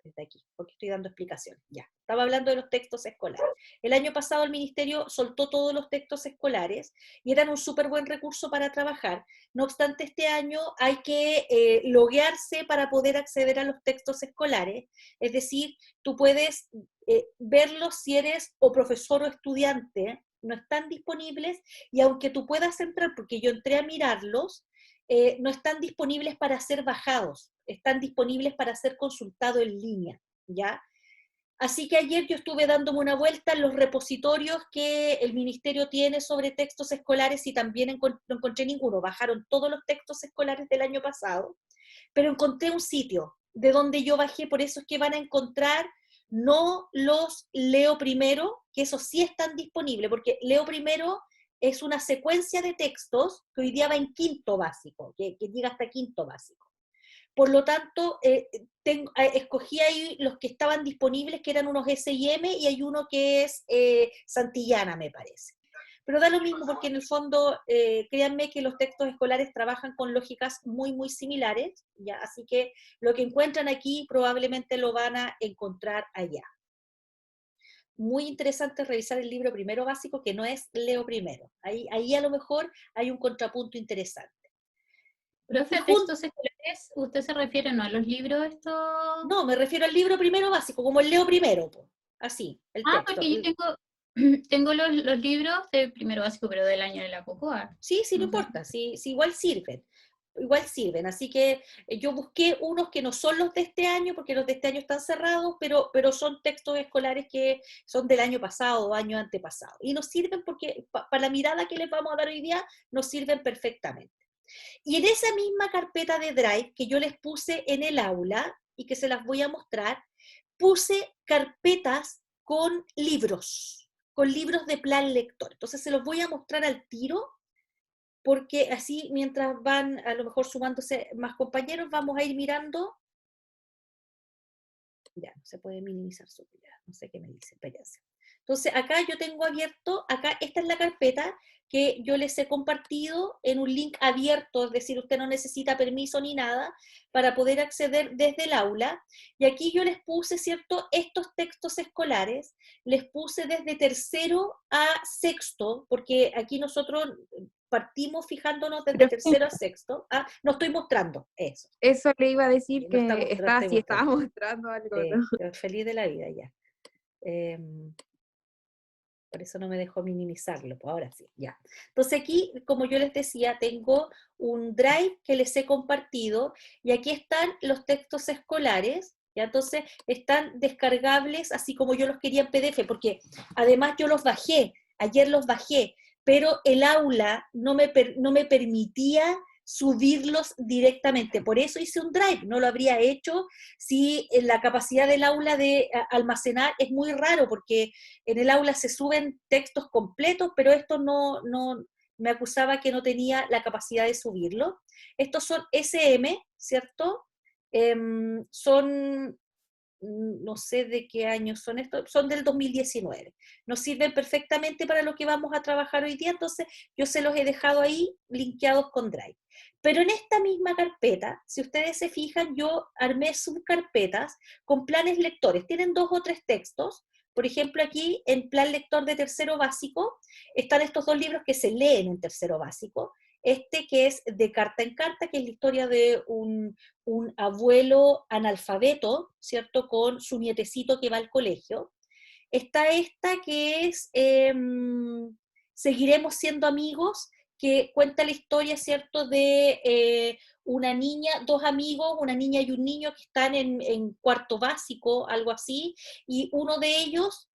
desde aquí, porque estoy dando explicaciones. Ya, estaba hablando de los textos escolares. El año pasado el Ministerio soltó todos los textos escolares y eran un súper buen recurso para trabajar. No obstante, este año hay que loguearse para poder acceder a los textos escolares. Es decir, tú puedes verlos si eres o profesor o estudiante, no están disponibles, y aunque tú puedas entrar, porque yo entré a mirarlos, no están disponibles para ser bajados, están disponibles para ser consultados en línea, ¿ya? Así que ayer yo estuve dándome una vuelta en los repositorios que el Ministerio tiene sobre textos escolares y también no encontré ninguno, bajaron todos los textos escolares del año pasado, pero encontré un sitio de donde yo bajé, por eso es que van a encontrar no los Leo Primero, que esos sí están disponibles, porque Leo Primero es una secuencia de textos que hoy día va en quinto básico, que llega hasta quinto básico. Por lo tanto, escogí ahí los que estaban disponibles, que eran unos S&M, y hay uno que es Santillana, me parece. Pero da lo mismo porque en el fondo, créanme que los textos escolares trabajan con lógicas muy, muy similares, ¿ya? Así que lo que encuentran aquí probablemente lo van a encontrar allá. Muy interesante revisar el libro primero básico, que no es Leo Primero. Ahí a lo mejor hay un contrapunto interesante. Profe, a textos escolares, ¿usted se refiere no a los libros estos? No, me refiero al libro primero básico, como el Leo Primero, po. Así, el Ah, texto. porque yo tengo los libros de primero básico, pero del año de la Cocoa. Sí, sí, no No sé. importa, sí, sí, igual sirven, así que yo busqué unos que no son los de este año, porque los de este año están cerrados, pero son textos escolares que son del año pasado o año antepasado, y nos sirven porque para la mirada que les vamos a dar hoy día, nos sirven perfectamente. Y en esa misma carpeta de Drive que yo les puse en el aula, y que se las voy a mostrar, puse carpetas con libros de plan lector. Entonces se los voy a mostrar al tiro, porque así mientras van a lo mejor sumándose más compañeros, vamos a ir mirando. Ya, no se puede minimizar su pantalla, no sé qué me dice, espérense. Entonces acá yo tengo abierto, acá esta es la carpeta que yo les he compartido en un link abierto, es decir, usted no necesita permiso ni nada para poder acceder desde el aula. Y aquí yo les puse, ¿cierto?, estos textos escolares, les puse desde tercero a sexto, porque aquí nosotros partimos fijándonos desde Profe, tercero a sexto. Ah, no estoy mostrando eso. eso le iba a decir No que estaba, estoy si estaba mostrando. mostrando algo, ¿no? Feliz de la vida ya. Por eso no me dejó minimizarlo, pues ahora sí, ya. Entonces aquí, como yo les decía, tengo un Drive que les he compartido y aquí están los textos escolares, ya. Entonces están descargables así como yo los quería en PDF, porque además yo los bajé, ayer los bajé, pero el aula no me permitía subirlos directamente. Por eso hice un Drive, no lo habría hecho si la capacidad del aula de almacenar es muy raro, porque en el aula se suben textos completos, pero esto no me acusaba que no tenía la capacidad de subirlo. Estos son SM, ¿cierto? Son, no sé de qué año son estos, son del 2019. Nos sirven perfectamente para lo que vamos a trabajar hoy día, entonces yo se los he dejado ahí linkeados con Drive. Pero en esta misma carpeta, si ustedes se fijan, yo armé subcarpetas con planes lectores. Tienen 2 o 3 textos. Por ejemplo, aquí en plan lector de tercero básico están estos 2 libros que se leen en tercero básico. Este que es De carta en carta, que es la historia de un abuelo analfabeto, ¿cierto?, con su nietecito que va al colegio. Está esta que es Seguiremos siendo amigos, que cuenta la historia, ¿cierto?, de una niña, 2 amigos, una niña y un niño que están en cuarto básico, algo así, y uno de ellos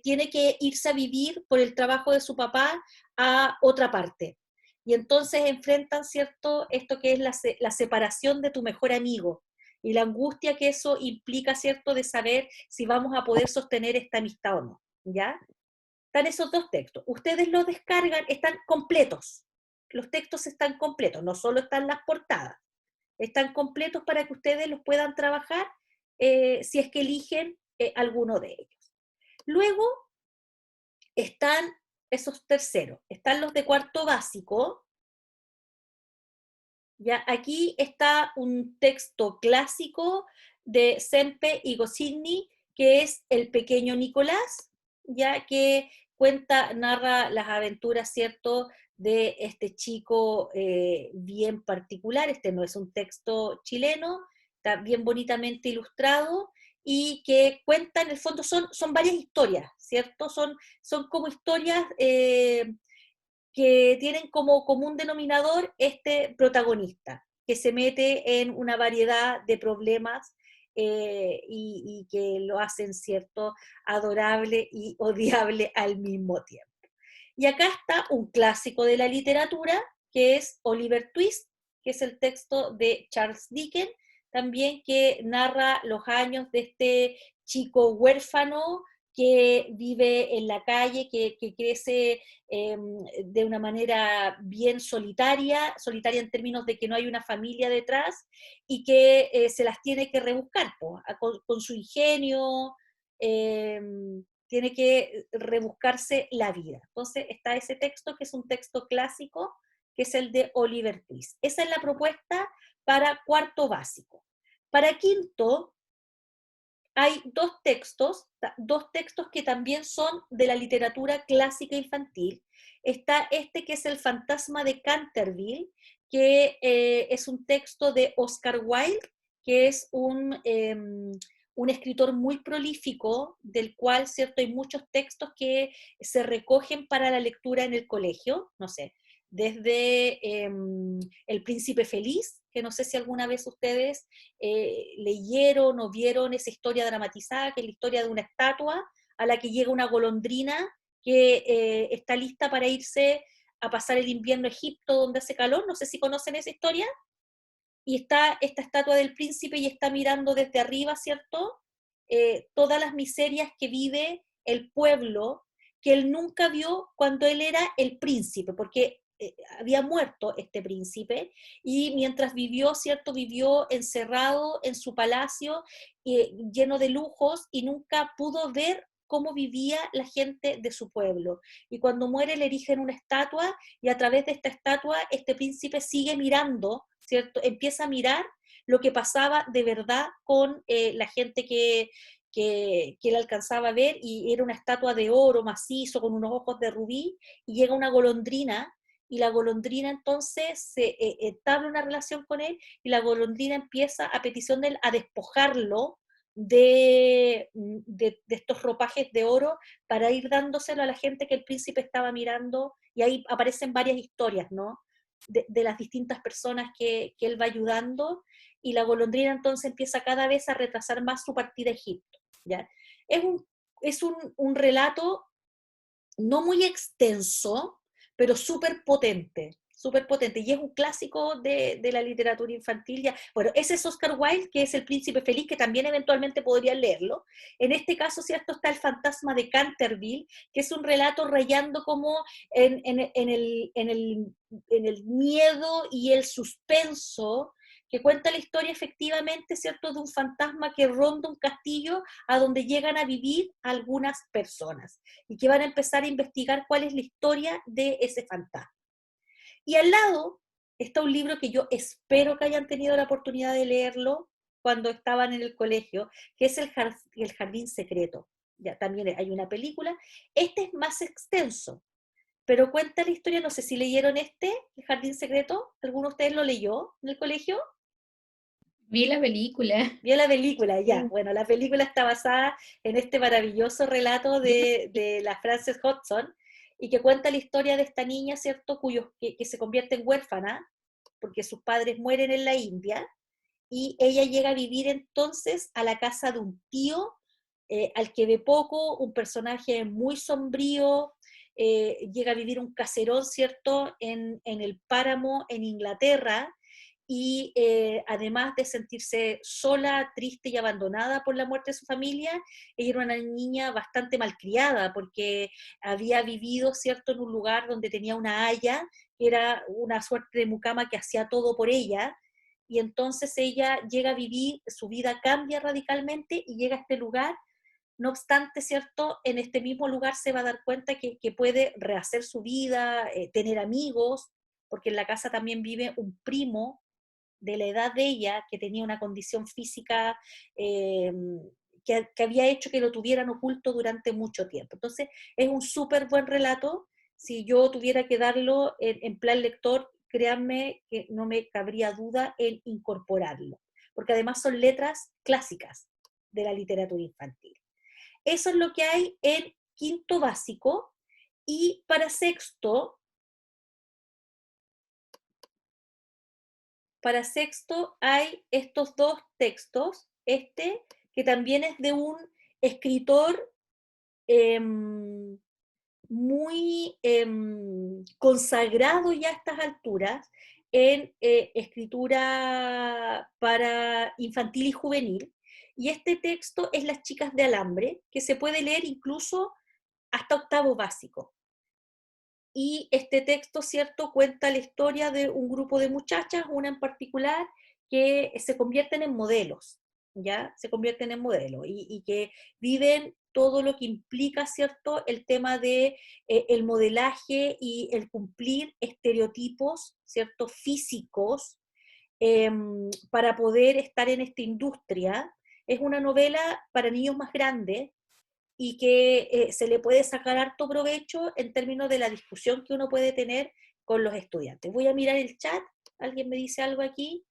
tiene que irse a vivir por el trabajo de su papá a otra parte. Y entonces enfrentan, ¿cierto?, esto que es la separación de tu mejor amigo y la angustia que eso implica, ¿cierto?, de saber si vamos a poder sostener esta amistad o no, ¿ya? Están esos 2 textos. Ustedes los descargan, están completos. Los textos están completos, no solo están las portadas. Están completos para que ustedes los puedan trabajar si es que eligen alguno de ellos. Luego están esos terceros. Están los de cuarto básico. Ya, aquí está un texto clásico de Sempe y Goscinny, que es El pequeño Nicolás, ya que narra las aventuras, ¿cierto?, de este chico bien particular. Este no es un texto chileno, está bien bonitamente ilustrado, y que cuenta, en el fondo, son varias historias, ¿cierto? Son como historias que tienen como común denominador este protagonista, que se mete en una variedad de problemas y que lo hacen, ¿cierto?, adorable y odiable al mismo tiempo. Y acá está un clásico de la literatura, que es Oliver Twist, que es el texto de Charles Dickens, también, que narra los años de este chico huérfano que vive en la calle, que crece de una manera bien solitaria en términos de que no hay una familia detrás, y que se las tiene que rebuscar con su ingenio, eh, tiene que rebuscarse la vida. Entonces está ese texto, que es un texto clásico, que es el de Oliver Twist. Esa es la propuesta para cuarto básico. Para quinto, hay dos textos que también son de la literatura clásica infantil. Está este, que es El fantasma de Canterville, que es un texto de Oscar Wilde, que es un escritor muy prolífico, del cual, ¿cierto?, hay muchos textos que se recogen para la lectura en el colegio, no sé, desde El Príncipe Feliz, que no sé si alguna vez ustedes leyeron o vieron esa historia dramatizada, que es la historia de una estatua a la que llega una golondrina que está lista para irse a pasar el invierno a Egipto, donde hace calor. No sé si conocen esa historia. Y está esta estatua del príncipe y está mirando desde arriba, ¿cierto?, todas las miserias que vive el pueblo, que él nunca vio cuando él era el príncipe, porque había muerto este príncipe, y mientras vivió, ¿cierto?, vivió encerrado en su palacio, lleno de lujos, y nunca pudo ver cómo vivía la gente de su pueblo. Y cuando muere le erigen una estatua, y a través de esta estatua este príncipe sigue mirando, ¿cierto?, empieza a mirar lo que pasaba de verdad con la gente que él alcanzaba a ver, y era una estatua de oro macizo con unos ojos de rubí, y llega una golondrina, y la golondrina entonces se entabla una relación con él, y la golondrina empieza, a petición de él, a despojarlo de estos ropajes de oro, para ir dándoselo a la gente que el príncipe estaba mirando, y ahí aparecen varias historias, ¿no?, de las distintas personas que él va ayudando, y la golondrina entonces empieza cada vez a retrasar más su partida a Egipto, ¿ya? Es un relato no muy extenso, pero súper potente, y es un clásico de la literatura infantil. Ya. Bueno, ese es Oscar Wilde, que es El Príncipe Feliz, que también eventualmente podrían leerlo. En este caso, ¿cierto?, está El fantasma de Canterville, que es un relato rayando como en el miedo y el suspenso, que cuenta la historia efectivamente, ¿cierto?, de un fantasma que ronda un castillo a donde llegan a vivir algunas personas, y que van a empezar a investigar cuál es la historia de ese fantasma. Y al lado está un libro que yo espero que hayan tenido la oportunidad de leerlo cuando estaban en el colegio, que es El Jardín Secreto. Ya, también hay una película. Este es más extenso, pero cuenta la historia. No sé si leyeron El Jardín Secreto. ¿Alguno de ustedes lo leyó en el colegio? Vi la película. Vio la película, ya. Sí. Bueno, la película está basada en este maravilloso relato de la Frances Hodgson, y que cuenta la historia de esta niña, ¿cierto?, que se convierte en huérfana porque sus padres mueren en la India, y ella llega a vivir entonces a la casa de un tío al que ve poco, un personaje muy sombrío. Llega a vivir un caserón, ¿cierto?, en el páramo en Inglaterra, y además de sentirse sola, triste y abandonada por la muerte de su familia, ella era una niña bastante malcriada, porque había vivido, ¿cierto?, en un lugar donde tenía una aya, que era una suerte de mucama que hacía todo por ella, y entonces ella llega a vivir, su vida cambia radicalmente, y llega a este lugar. No obstante, ¿cierto?, en este mismo lugar se va a dar cuenta que puede rehacer su vida, tener amigos, porque en la casa también vive un primo de la edad de ella, que tenía una condición física que había hecho que lo tuvieran oculto durante mucho tiempo. Entonces, es un súper buen relato. Si yo tuviera que darlo en plan lector, créanme que no me cabría duda en incorporarlo, porque además son letras clásicas de la literatura infantil. Eso es lo que hay en quinto básico, y para sexto hay estos dos textos, que también es de un escritor muy consagrado ya a estas alturas en escritura para infantil y juvenil, y este texto es Las chicas de alambre, que se puede leer incluso hasta octavo básico. Y este texto, ¿cierto?, cuenta la historia de un grupo de muchachas, una en particular, que se convierten en modelos, ¿ya? Se convierten en modelos y que viven todo lo que implica, ¿cierto?, el tema de el modelaje y el cumplir estereotipos, ¿cierto?, físicos, para poder estar en esta industria. Es una novela para niños más grandes, y que se le puede sacar harto provecho en términos de la discusión que uno puede tener con los estudiantes. Voy a mirar el chat, ¿alguien me dice algo aquí?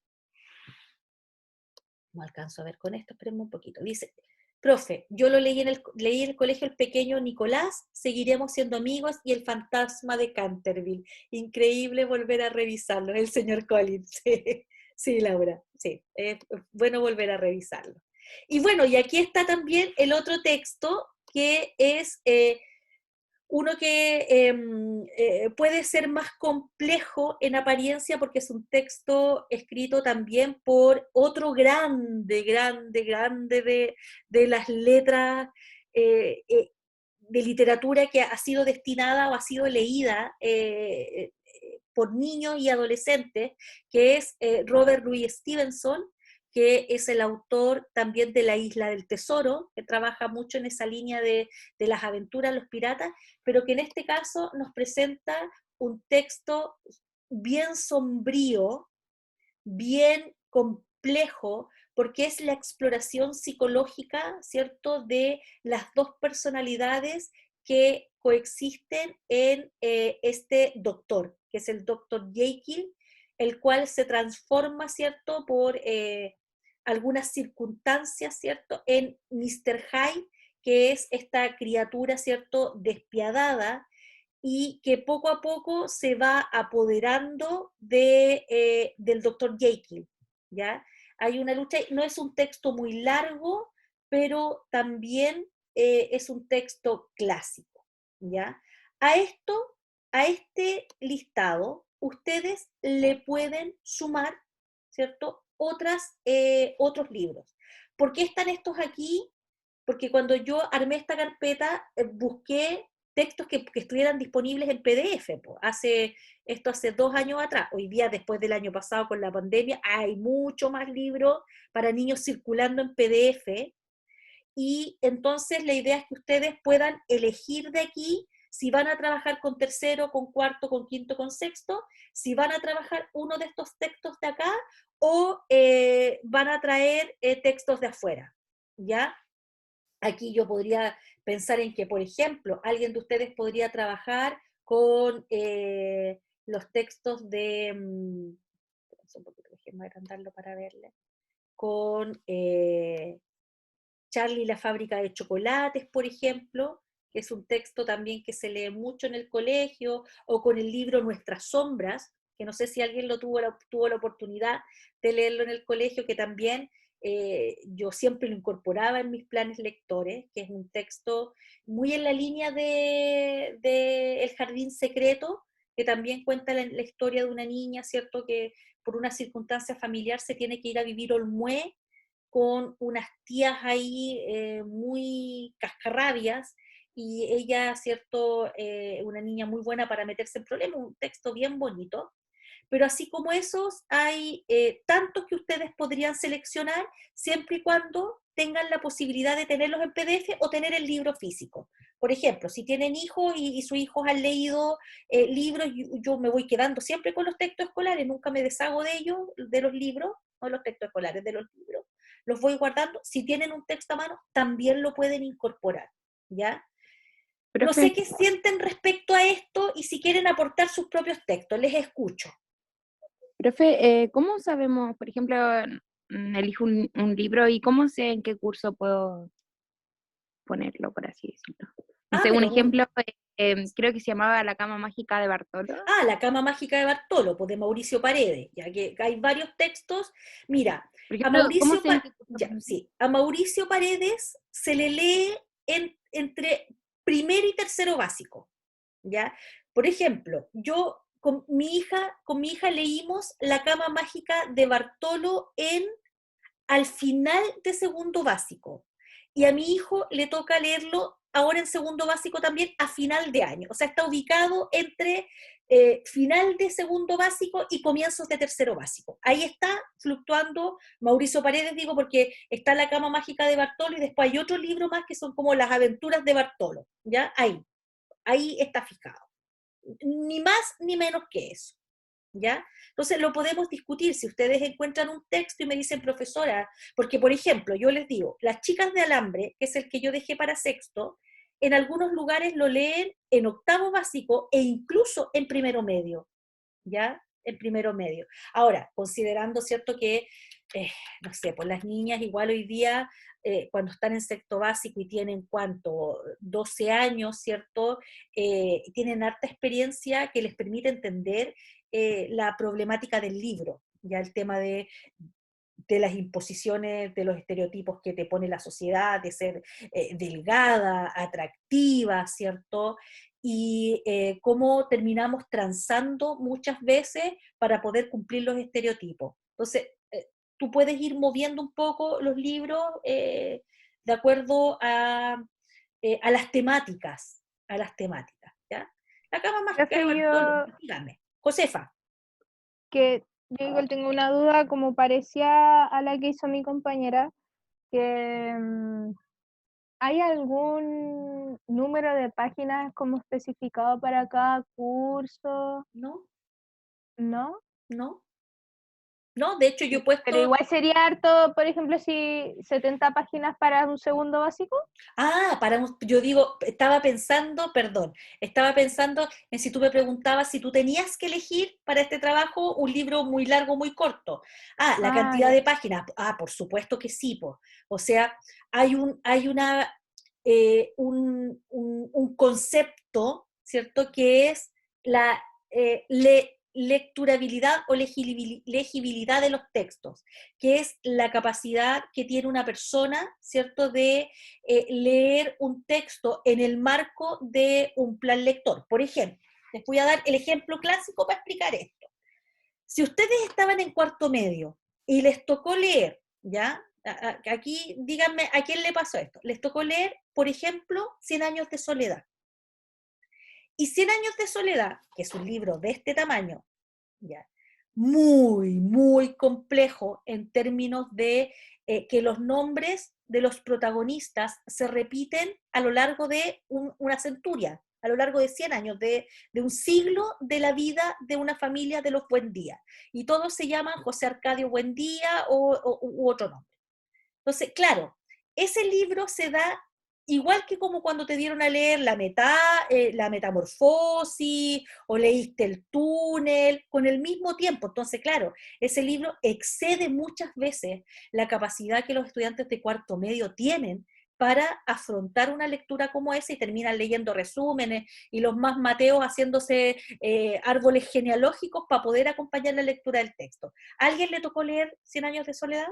No alcanzo a ver con esto, espérenme un poquito. Dice, profe, yo lo leí leí en el colegio El pequeño Nicolás, seguiremos siendo amigos, y El fantasma de Canterville. Increíble volver a revisarlo, el señor Collins. Sí, Laura, sí, es bueno volver a revisarlo. Y bueno, y aquí está también el otro texto, que es uno que puede ser más complejo en apariencia, porque es un texto escrito también por otro grande de las letras de literatura, que ha sido destinada o ha sido leída por niños y adolescentes, que es Robert Louis Stevenson, que es el autor también de La Isla del Tesoro, que trabaja mucho en esa línea de las aventuras, los piratas, pero que en este caso nos presenta un texto bien sombrío, bien complejo, porque es la exploración psicológica, ¿cierto?, de las dos personalidades que coexisten en este doctor, que es el doctor Jekyll, el cual se transforma, ¿cierto?, por algunas circunstancias, ¿cierto?, en Mr. Hyde, que es esta criatura, ¿cierto?, despiadada, y que poco a poco se va apoderando del doctor Jekyll, ¿ya? Hay una lucha, no es un texto muy largo, pero también es un texto clásico, ¿ya? A este listado, ustedes le pueden sumar, ¿cierto?, otros libros. ¿Por qué están estos aquí? Porque cuando yo armé esta carpeta, busqué textos que estuvieran disponibles en PDF. Esto hace 2 años atrás. Hoy día, después del año pasado con la pandemia, hay mucho más libros para niños circulando en PDF, y entonces la idea es que ustedes puedan elegir de aquí si van a trabajar con tercero, con cuarto, con quinto, con sexto, si van a trabajar uno de estos textos de acá, o van a traer textos de afuera, ¿ya? Aquí yo podría pensar en que, por ejemplo, alguien de ustedes podría trabajar con los textos de, un poquito, déjenme agrandarlo para verle, con Charlie y la fábrica de chocolates, por ejemplo, que es un texto también que se lee mucho en el colegio, o con el libro Nuestras sombras, que no sé si alguien tuvo la oportunidad de leerlo en el colegio, que también yo siempre lo incorporaba en mis planes lectores, que es un texto muy en la línea de El jardín secreto, que también cuenta la historia de una niña, ¿cierto?, que por una circunstancia familiar se tiene que ir a vivir a Olmué con unas tías ahí muy cascarrabias, y ella, ¿cierto?, una niña muy buena para meterse en problemas, un texto bien bonito. Pero así como esos, hay tantos que ustedes podrían seleccionar, siempre y cuando tengan la posibilidad de tenerlos en PDF o tener el libro físico. Por ejemplo, si tienen hijos y sus hijos han leído libros, yo me voy quedando siempre con los textos escolares, nunca me deshago de ellos, de los libros, no los textos escolares, de los libros. Los voy guardando. Si tienen un texto a mano, también lo pueden incorporar, ¿ya? No sé qué sienten respecto a esto y si quieren aportar sus propios textos, les escucho. Profe, ¿cómo sabemos, por ejemplo, elijo un libro y cómo sé en qué curso puedo ponerlo, por así decirlo? No sé, un ejemplo, creo que se llamaba La cama mágica de Bartolo. Ah, La cama mágica de Bartolo, pues de Mauricio Paredes, ya que hay varios textos. Mira, ejemplo, a Mauricio Paredes se le lee entre primero y tercero básico, ¿ya? Por ejemplo, yo con mi hija leímos La cama mágica de Bartolo al final de segundo básico. Y a mi hijo le toca leerlo ahora en segundo básico también a final de año. O sea, está ubicado entre final de segundo básico y comienzos de tercero básico. Ahí está fluctuando Mauricio Paredes, digo, porque está La cama mágica de Bartolo y después hay otro libro más que son como Las aventuras de Bartolo. ¿Ya? Ahí está fijado. Ni más ni menos que eso. ¿Ya? Entonces lo podemos discutir si ustedes encuentran un texto y me dicen, profesora, porque por ejemplo, yo les digo, Las chicas de alambre, que es el que yo dejé para sexto, en algunos lugares lo leen en octavo básico e incluso en primero medio, ¿ya? En primero medio. Ahora, considerando, ¿cierto?, que, no sé, pues las niñas igual hoy día, cuando están en sexto básico y tienen, ¿cuánto?, 12 años, ¿cierto?, tienen harta experiencia que les permite entender la problemática del libro, ya el tema de las imposiciones, de los estereotipos que te pone la sociedad, de ser delgada, atractiva, ¿cierto? Y cómo terminamos transando muchas veces para poder cumplir los estereotipos. Entonces, tú puedes ir moviendo un poco los libros de acuerdo a las temáticas, ¿ya? La cama más Profe, cara, dígame. Josefa. Que yo igual tengo una duda como parecía a la que hizo mi compañera, que ¿hay algún número de páginas como especificado para cada curso? No, ¿No? no. No, de hecho yo he Pero puesto... igual sería harto, por ejemplo, si 70 páginas para un segundo básico. Yo digo, estaba pensando en si tú me preguntabas si tú tenías que elegir para este trabajo un libro muy largo, muy corto. La cantidad Ya. de páginas. Por supuesto que sí, po. O sea, hay un concepto, ¿cierto?, que es la lecturabilidad o legibilidad de los textos, que es la capacidad que tiene una persona, ¿cierto?, de leer un texto en el marco de un plan lector. Por ejemplo, les voy a dar el ejemplo clásico para explicar esto. Si ustedes estaban en cuarto medio y les tocó leer, ¿ya? Aquí díganme a quién le pasó esto. Les tocó leer, por ejemplo, 100 años de soledad. Y 100 años de soledad, que es un libro de este tamaño, ¿ya?, muy, muy complejo en términos de que los nombres de los protagonistas se repiten a lo largo de una centuria, a lo largo de 100 años, de un siglo de la vida de una familia de los Buendía. Y todos se llaman José Arcadio Buendía u otro nombre. Entonces, claro, ese libro se da igual que como cuando te dieron a leer la Metamorfosis o leíste El Túnel, con el mismo tiempo. Entonces, claro, ese libro excede muchas veces la capacidad que los estudiantes de cuarto medio tienen para afrontar una lectura como esa y terminan leyendo resúmenes y los más mateos haciéndose árboles genealógicos para poder acompañar la lectura del texto. ¿A alguien le tocó leer 100 años de soledad?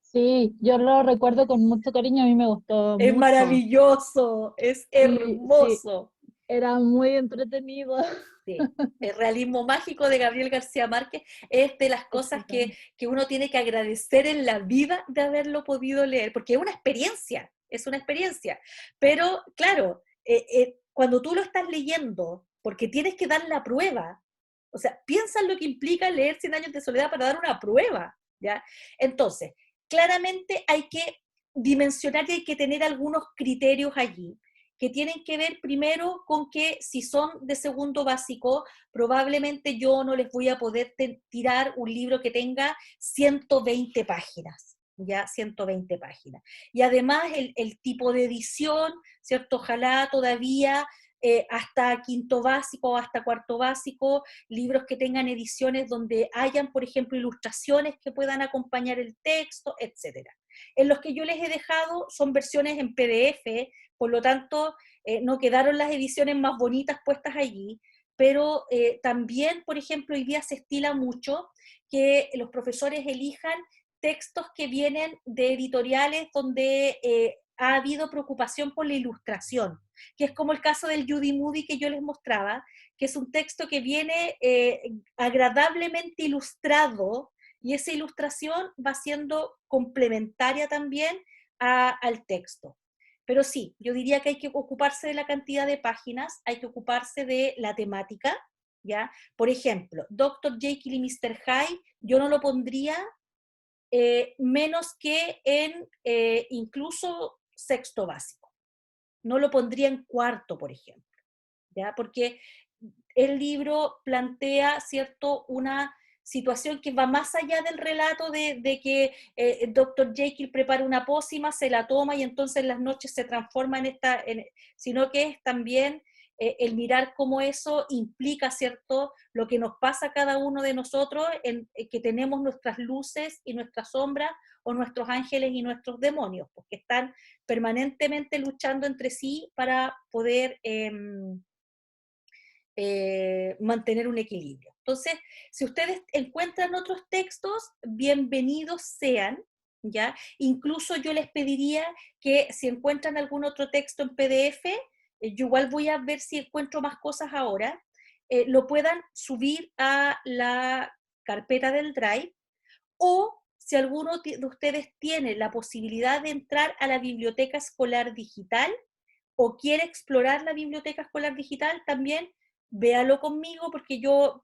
Sí, yo lo recuerdo con mucho cariño, a mí me gustó Es mucho. maravilloso, es hermoso. Sí, era muy entretenido. Sí. El realismo mágico de Gabriel García Márquez es de las cosas que uno tiene que agradecer en la vida de haberlo podido leer, porque es una experiencia. Pero, claro, cuando tú lo estás leyendo, porque tienes que dar la prueba, o sea, piensa en lo que implica leer 100 años de soledad para dar una prueba, ¿ya? Entonces, claramente hay que dimensionar y hay que tener algunos criterios allí, que tienen que ver primero con que si son de segundo básico, probablemente yo no les voy a poder tirar un libro que tenga 120 páginas, ya 120 páginas. Y además el tipo de edición, ¿cierto? Ojalá todavía hasta quinto básico o hasta cuarto básico, libros que tengan ediciones donde hayan, por ejemplo, ilustraciones que puedan acompañar el texto, etcétera. En los que yo les he dejado son versiones en PDF, por lo tanto, no quedaron las ediciones más bonitas puestas allí, pero también, por ejemplo, hoy día se estila mucho que los profesores elijan textos que vienen de editoriales donde ha habido preocupación por la ilustración, que es como el caso del Judy Moody que yo les mostraba, que es un texto que viene agradablemente ilustrado, y esa ilustración va siendo complementaria también al texto. Pero sí, yo diría que hay que ocuparse de la cantidad de páginas, hay que ocuparse de la temática, ¿ya? Por ejemplo, Dr. Jekyll y Mr. Hyde, yo no lo pondría menos que en incluso sexto básico. No lo pondría en cuarto, por ejemplo, ¿ya? Porque el libro plantea, ¿cierto?, una situación que va más allá del relato de que Dr. Jekyll prepara una pócima, se la toma y entonces en las noches se transforma sino que es también el mirar cómo eso implica, ¿cierto?, lo que nos pasa a cada uno de nosotros, que tenemos nuestras luces y nuestras sombras, o nuestros ángeles y nuestros demonios, porque están permanentemente luchando entre sí para poder mantener un equilibrio. Entonces, si ustedes encuentran otros textos, bienvenidos sean, ¿ya? Incluso yo les pediría que si encuentran algún otro texto en PDF, yo igual voy a ver si encuentro más cosas ahora, lo puedan subir a la carpeta del Drive, o si alguno de ustedes tiene la posibilidad de entrar a la biblioteca escolar digital o quiere explorar la biblioteca escolar digital, también véalo conmigo, porque yo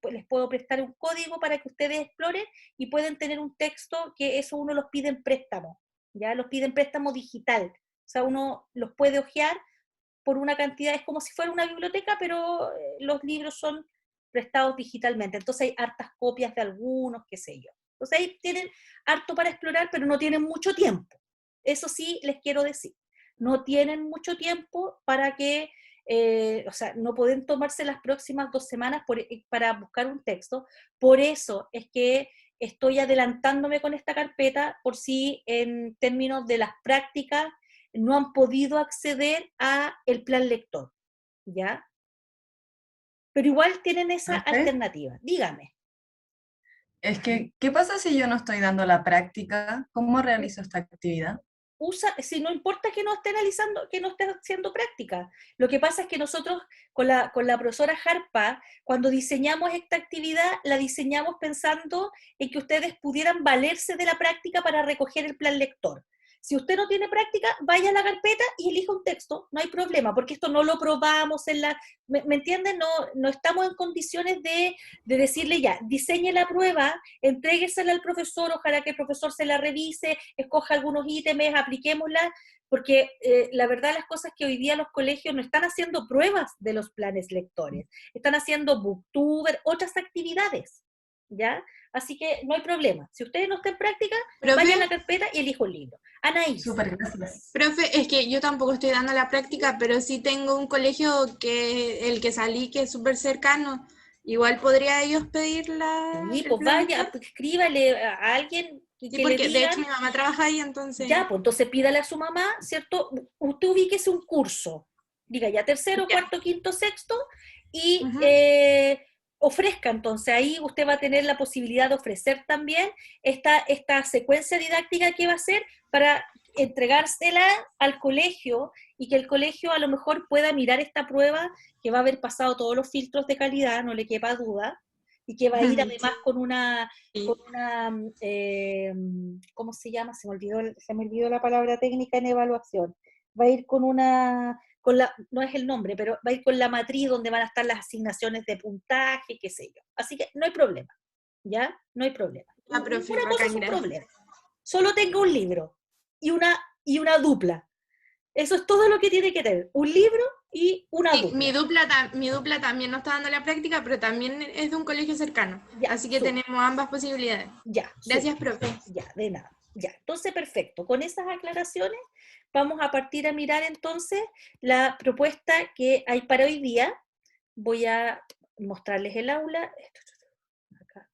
les puedo prestar un código para que ustedes exploren y pueden tener un texto que eso uno los pide en préstamo, ya los pide en préstamo digital, o sea, uno los puede hojear por una cantidad, es como si fuera una biblioteca, pero los libros son prestados digitalmente, entonces hay hartas copias de algunos, qué sé yo. Entonces ahí tienen harto para explorar, pero no tienen mucho tiempo. Eso sí les quiero decir. No tienen mucho tiempo para que, o sea, no pueden tomarse las próximas 2 semanas para buscar un texto. Por eso es que estoy adelantándome con esta carpeta, por si en términos de las prácticas no han podido acceder a el plan lector, ¿ya? Pero igual tienen esa alternativa. Dígame. Es que, ¿qué pasa si yo no estoy dando la práctica? ¿Cómo realizo esta actividad? Si no importa que no esté analizando, que no esté haciendo práctica. Lo que pasa es que nosotros con la profesora Harpa, cuando diseñamos esta actividad, la diseñamos pensando en que ustedes pudieran valerse de la práctica para recoger el plan lector. Si usted no tiene práctica, vaya a la carpeta y elija un texto, no hay problema, porque esto no lo probamos ¿me entienden? No estamos en condiciones de decirle ya, diseñe la prueba, entréguesela al profesor, ojalá que el profesor se la revise, escoja algunos ítems, apliquémosla, porque la verdad las cosas que hoy día los colegios no están haciendo pruebas de los planes lectores, están haciendo booktuber, otras actividades, ¿ya? Así que no hay problema. Si ustedes no están en práctica, vayan a la carpeta y elijo un libro. Anaís. Súper, gracias. Profe, es que yo tampoco estoy dando la práctica, pero sí tengo un colegio el que salí, que es súper cercano. Igual podría ellos pedir Sí, pues vaya, escríbale a alguien que porque le digan, de hecho mi mamá trabaja ahí, entonces... Ya, pues entonces pídale a su mamá, ¿cierto? Usted ubíquese un curso, diga ya tercero, cuarto, quinto, sexto, y ofrezca, entonces ahí usted va a tener la posibilidad de ofrecer también esta secuencia didáctica que va a hacer para entregársela al colegio y que el colegio a lo mejor pueda mirar esta prueba que va a haber pasado todos los filtros de calidad, no le quepa duda, y que va a ir además con una ¿cómo se llama? Se me olvidó la palabra técnica en evaluación. Va a ir no es el nombre, pero va a ir con la matriz donde van a estar las asignaciones de puntaje, qué sé yo. Así que no hay problema, ¿ya? No hay problema. Ah, profe, Una cosa es un problema. Solo tenga un libro. y una dupla. Eso es todo lo que tiene que tener, un libro y una Sí, dupla. mi dupla también no está dando la práctica, pero también es de un colegio cercano. Ya, Así que súper. tenemos ambas posibilidades. Ya, Gracias, súper. profe. Ya, de nada. Ya, entonces perfecto. Con esas aclaraciones vamos a partir a mirar entonces la propuesta que hay para hoy día. Voy a mostrarles el aula. Acá.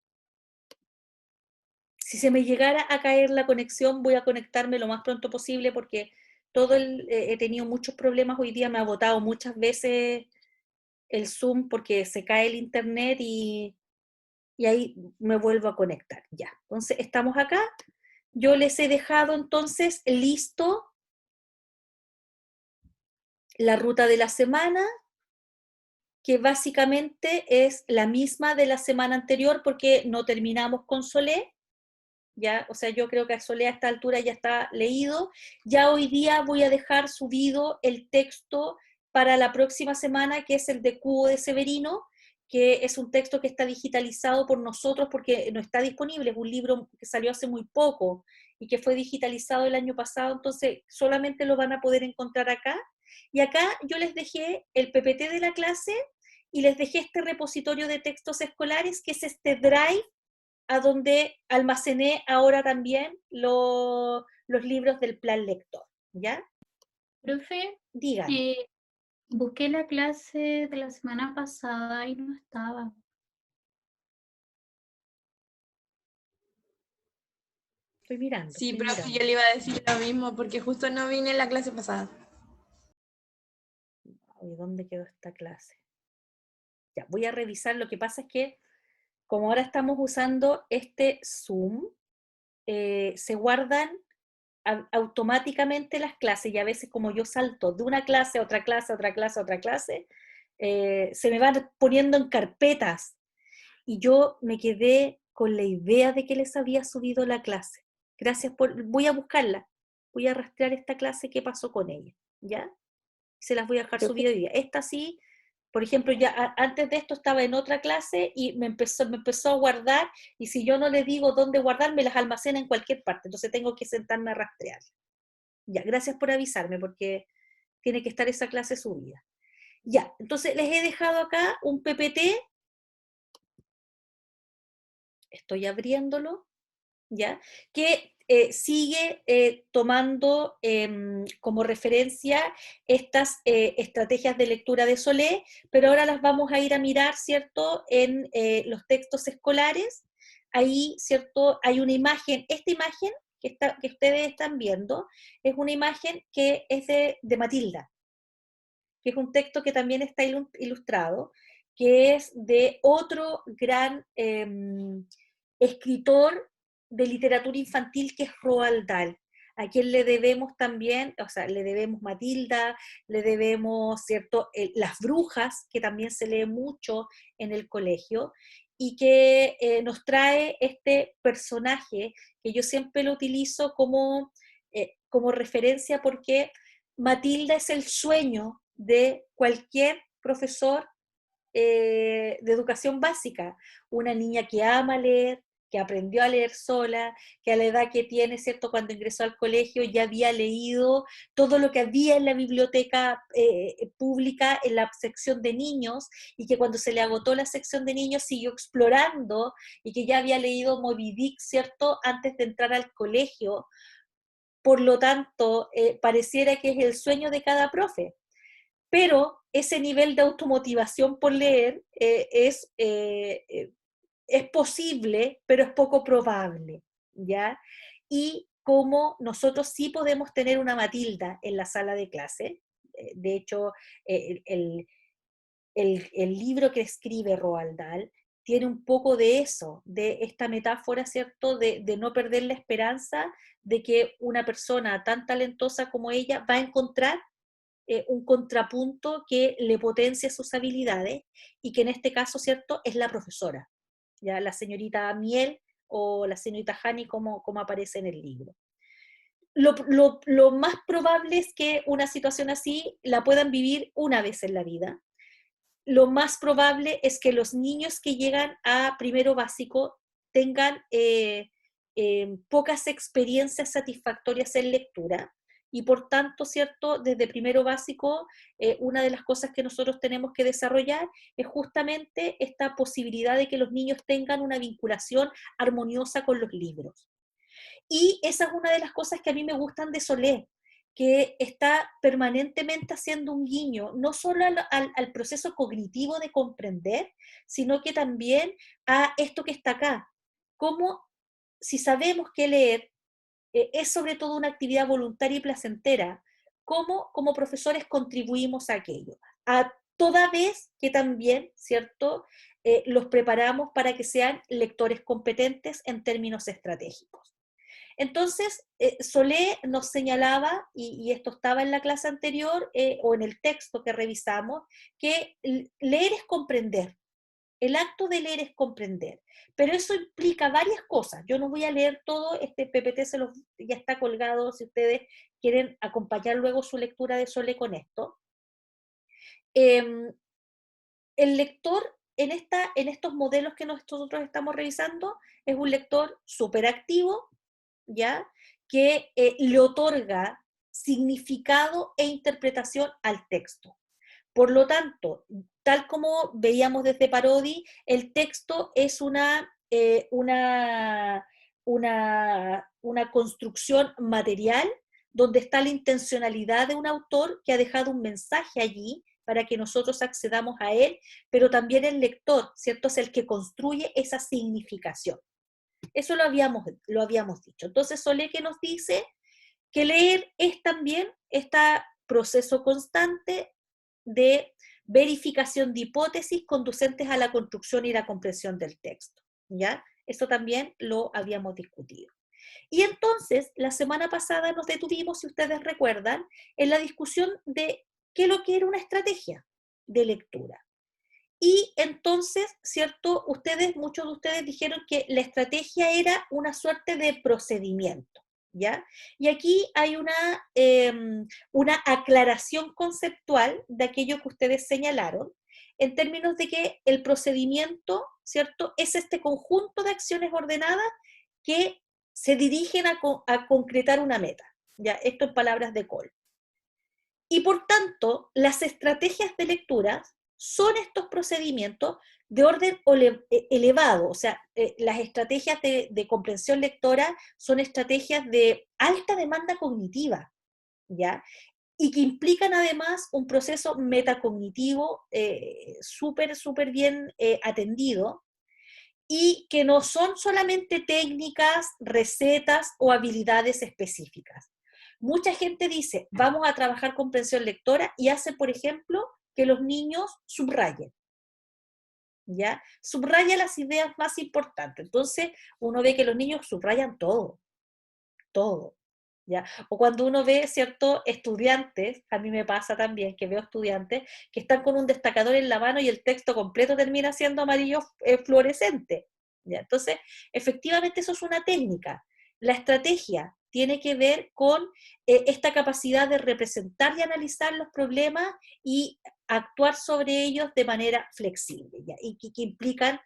Si se me llegara a caer la conexión, voy a conectarme lo más pronto posible porque he tenido muchos problemas hoy día, me ha botado muchas veces el Zoom porque se cae el internet y ahí me vuelvo a conectar. Ya, entonces estamos acá. Yo les he dejado entonces listo la ruta de la semana, que básicamente es la misma de la semana anterior porque no terminamos con Solé, ya, o sea, yo creo que a Solé a esta altura ya está leído. Ya hoy día voy a dejar subido el texto para la próxima semana, que es el de Cubo de Severino, que es un texto que está digitalizado por nosotros porque no está disponible, es un libro que salió hace muy poco y que fue digitalizado el año pasado, entonces solamente lo van a poder encontrar acá. Y acá yo les dejé el PPT de la clase y les dejé este repositorio de textos escolares, que es este Drive, a donde almacené ahora también los libros del plan lector, ¿ya? Profe, Díganme. busqué la clase de la semana pasada y no estaba. Estoy mirando, Sí, estoy profe, mirando. yo le iba a decir lo mismo porque justo no vine en la clase pasada. Oye, ¿dónde quedó esta clase? Ya, voy a revisar. Lo que pasa es que, como ahora estamos usando este Zoom, se guardan automáticamente las clases y a veces como yo salto de una clase a otra clase, a otra clase, a otra clase, se me van poniendo en carpetas y yo me quedé con la idea de que les había subido la clase. Gracias voy a buscarla, voy a rastrear esta clase, qué pasó con ella, ¿ya? Se las voy a dejar Profe, subida hoy día. Esta sí, por ejemplo, ya antes de esto estaba en otra clase y me empezó a guardar, y si yo no le digo dónde guardar, me las almacena en cualquier parte, entonces tengo que sentarme a rastrear. Ya, gracias por avisarme, porque tiene que estar esa clase subida. Ya, entonces les he dejado acá un PPT, estoy abriéndolo, ¿ya? Que sigue tomando como referencia estas estrategias de lectura de Solé, pero ahora las vamos a ir a mirar, ¿cierto?, en los textos escolares. Ahí, ¿cierto?, hay una imagen, esta imagen que ustedes están viendo, es una imagen que es de Matilda, que es un texto que también está ilustrado, que es de otro gran escritor de literatura infantil que es Roald Dahl, a quien le debemos también, o sea, le debemos Matilda, le debemos, ¿cierto?, Las Brujas, que también se lee mucho en el colegio, y que nos trae este personaje que yo siempre lo utilizo como referencia porque Matilda es el sueño de cualquier profesor de educación básica, una niña que ama leer, que aprendió a leer sola, que a la edad que tiene, ¿cierto?, cuando ingresó al colegio ya había leído todo lo que había en la biblioteca pública, en la sección de niños, y que cuando se le agotó la sección de niños siguió explorando, y que ya había leído Moby Dick, ¿cierto?, antes de entrar al colegio. Por lo tanto, pareciera que es el sueño de cada profe. Pero ese nivel de automotivación por leer es posible, pero es poco probable, ¿ya? Y como nosotros sí podemos tener una Matilda en la sala de clase, de hecho, el libro que escribe Roald Dahl tiene un poco de eso, de esta metáfora, ¿cierto?, de no perder la esperanza de que una persona tan talentosa como ella va a encontrar un contrapunto que le potencie sus habilidades y que en este caso, ¿cierto?, es la profesora, ya la señorita Miel o la señorita Hani como aparece en el libro. Lo más probable es que una situación así la puedan vivir una vez en la vida. Lo más probable es que los niños que llegan a primero básico tengan pocas experiencias satisfactorias en lectura, y por tanto, ¿cierto? Desde primero básico, una de las cosas que nosotros tenemos que desarrollar es justamente esta posibilidad de que los niños tengan una vinculación armoniosa con los libros. Y esa es una de las cosas que a mí me gustan de Solé, que está permanentemente haciendo un guiño, no solo al proceso cognitivo de comprender, sino que también a esto que está acá. Cómo, si sabemos que leer es sobre todo una actividad voluntaria y placentera, cómo como profesores contribuimos a aquello, a toda vez que también, ¿cierto?, los preparamos para que sean lectores competentes en términos estratégicos. Entonces, Solé nos señalaba, y esto estaba en la clase anterior, o en el texto que revisamos, que leer es comprender. El acto de leer es comprender, pero eso implica varias cosas. Yo no voy a leer todo, este PPT ya está colgado, si ustedes quieren acompañar luego su lectura de Solé con esto. El lector en estos modelos que nosotros estamos revisando es un lector súper activo, ¿ya? Que le otorga significado e interpretación al texto. Por lo tanto, tal como veíamos desde Parodi, el texto es una construcción material donde está la intencionalidad de un autor que ha dejado un mensaje allí para que nosotros accedamos a él, pero también el lector, ¿cierto? Es el que construye esa significación. Eso lo habíamos dicho. Entonces, Solé que nos dice que leer es también este proceso constante de verificación de hipótesis conducentes a la construcción y la comprensión del texto, ¿ya? Eso también lo habíamos discutido. Y entonces, la semana pasada nos detuvimos, si ustedes recuerdan, en la discusión de qué es lo que era una estrategia de lectura. Y entonces, ¿cierto? Muchos de ustedes dijeron que la estrategia era una suerte de procedimiento, ¿ya? Y aquí hay una aclaración conceptual de aquello que ustedes señalaron, en términos de que el procedimiento, ¿cierto? Es este conjunto de acciones ordenadas que se dirigen a concretar una meta, ¿ya? Esto en palabras de Cole. Y por tanto, las estrategias de lectura son estos procedimientos de orden elevado, o sea, las estrategias de comprensión lectora son estrategias de alta demanda cognitiva, ¿ya? Y que implican además un proceso metacognitivo súper bien atendido, y que no son solamente técnicas, recetas o habilidades específicas. Mucha gente dice, vamos a trabajar comprensión lectora, y hace, por ejemplo, que los niños subrayen, ¿ya? Subraya las ideas más importantes. Entonces, uno ve que los niños subrayan todo, ¿ya? O cuando uno ve, ¿cierto?, estudiantes, a mí me pasa también que veo estudiantes que están con un destacador en la mano y el texto completo termina siendo amarillo fluorescente, ¿ya? Entonces, efectivamente eso es una técnica. La estrategia tiene que ver con esta capacidad de representar y analizar los problemas y actuar sobre ellos de manera flexible, ¿ya? Y que implican,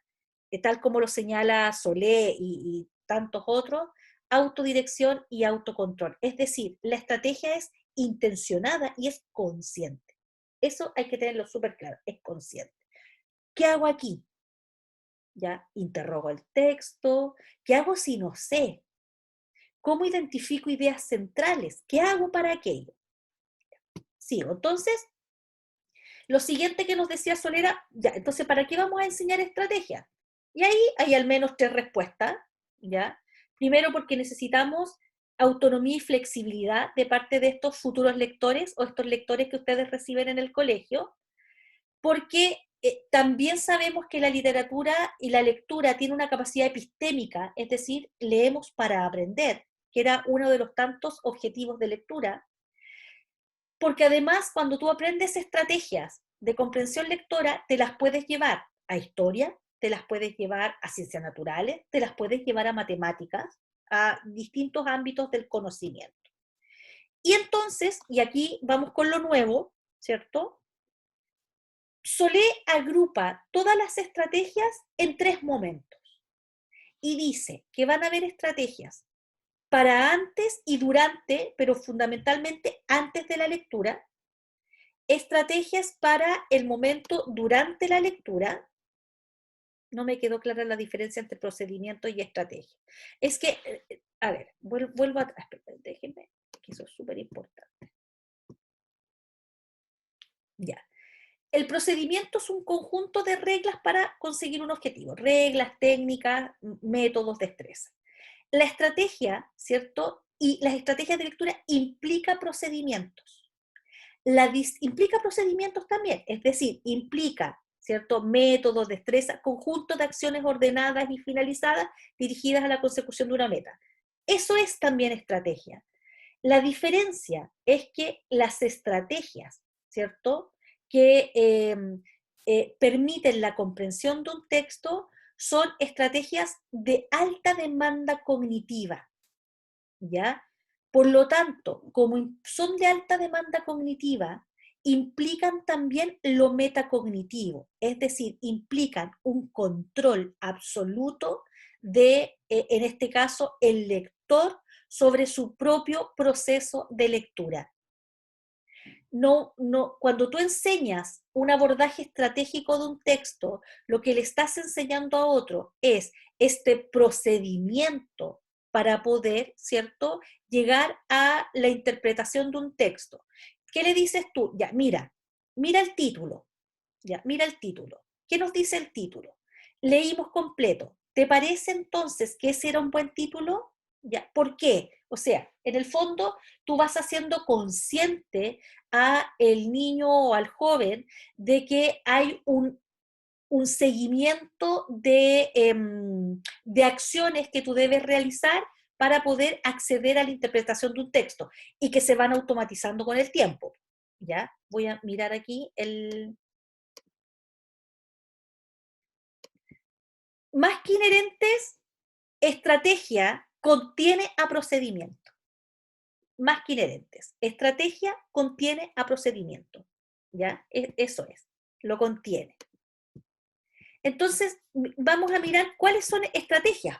tal como lo señala Solé y tantos otros, autodirección y autocontrol. Es decir, la estrategia es intencionada y es consciente. Eso hay que tenerlo súper claro, es consciente. ¿Qué hago aquí? ¿Ya? Interrogo el texto. ¿Qué hago si no sé? ¿Cómo identifico ideas centrales? ¿Qué hago para aquello? Sigo. Entonces, lo siguiente que nos decía Solera, ya, entonces, ¿para qué vamos a enseñar estrategias? Y ahí hay al menos 3 respuestas, ¿ya? Primero, porque necesitamos autonomía y flexibilidad de parte de estos futuros lectores o estos lectores que ustedes reciben en el colegio, porque también sabemos que la literatura y la lectura tiene una capacidad epistémica, es decir, leemos para aprender, que era uno de los tantos objetivos de lectura, porque además cuando tú aprendes estrategias de comprensión lectora, te las puedes llevar a historia, te las puedes llevar a ciencias naturales, te las puedes llevar a matemáticas, a distintos ámbitos del conocimiento. Y entonces, y aquí vamos con lo nuevo, ¿cierto? Solé agrupa todas las estrategias en 3 momentos. y dice que van a haber estrategias para antes y durante, pero fundamentalmente antes de la lectura, estrategias para el momento durante la lectura. No me quedó clara la diferencia entre procedimiento y estrategia. Es que, a ver, vuelvo atrás, déjenme, que eso es súper importante. Ya. El procedimiento es un conjunto de reglas para conseguir un objetivo. Reglas, técnicas, métodos, destreza. La estrategia, ¿cierto? Y las estrategias de lectura implica procedimientos. Implica procedimientos también, es decir, implica, ¿cierto? Métodos, destreza, conjunto de acciones ordenadas y finalizadas dirigidas a la consecución de una meta. Eso es también estrategia. La diferencia es que las estrategias, ¿cierto?, que permiten la comprensión de un texto son estrategias de alta demanda cognitiva, ¿ya? Por lo tanto, como son de alta demanda cognitiva, implican también lo metacognitivo, es decir, implican un control absoluto de, en este caso, el lector sobre su propio proceso de lectura. Cuando tú enseñas un abordaje estratégico de un texto, lo que le estás enseñando a otro es este procedimiento para poder, ¿cierto?, llegar a la interpretación de un texto. ¿Qué le dices tú? Ya, mira el título. Ya, mira el título. ¿Qué nos dice el título? Leímos completo. ¿Te parece entonces que ese era un buen título? ¿Ya? ¿Por qué? O sea, en el fondo tú vas haciendo consciente a el niño o al joven de que hay un seguimiento de acciones que tú debes realizar para poder acceder a la interpretación de un texto y que se van automatizando con el tiempo. ¿Ya? Voy a mirar aquí Más que inherentes, estrategia contiene a procedimiento. Más que inherentes. Estrategia contiene a procedimiento. ¿Ya? Eso es, lo contiene. Entonces, vamos a mirar cuáles son estrategias.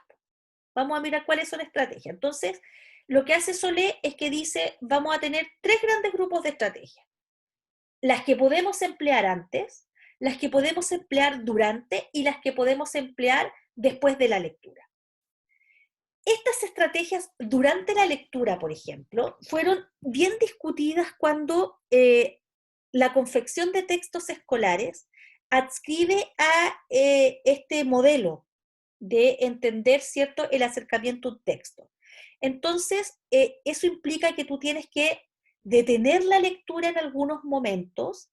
Vamos a mirar cuáles son estrategias. Entonces, lo que hace Solé es que dice, vamos a tener 3 grandes grupos de estrategias. Las que podemos emplear antes, las que podemos emplear durante y las que podemos emplear después de la lectura. Estas estrategias durante la lectura, por ejemplo, fueron bien discutidas cuando la confección de textos escolares adscribe a este modelo de entender, ¿cierto?, el acercamiento a un texto. Entonces, eso implica que tú tienes que detener la lectura en algunos momentos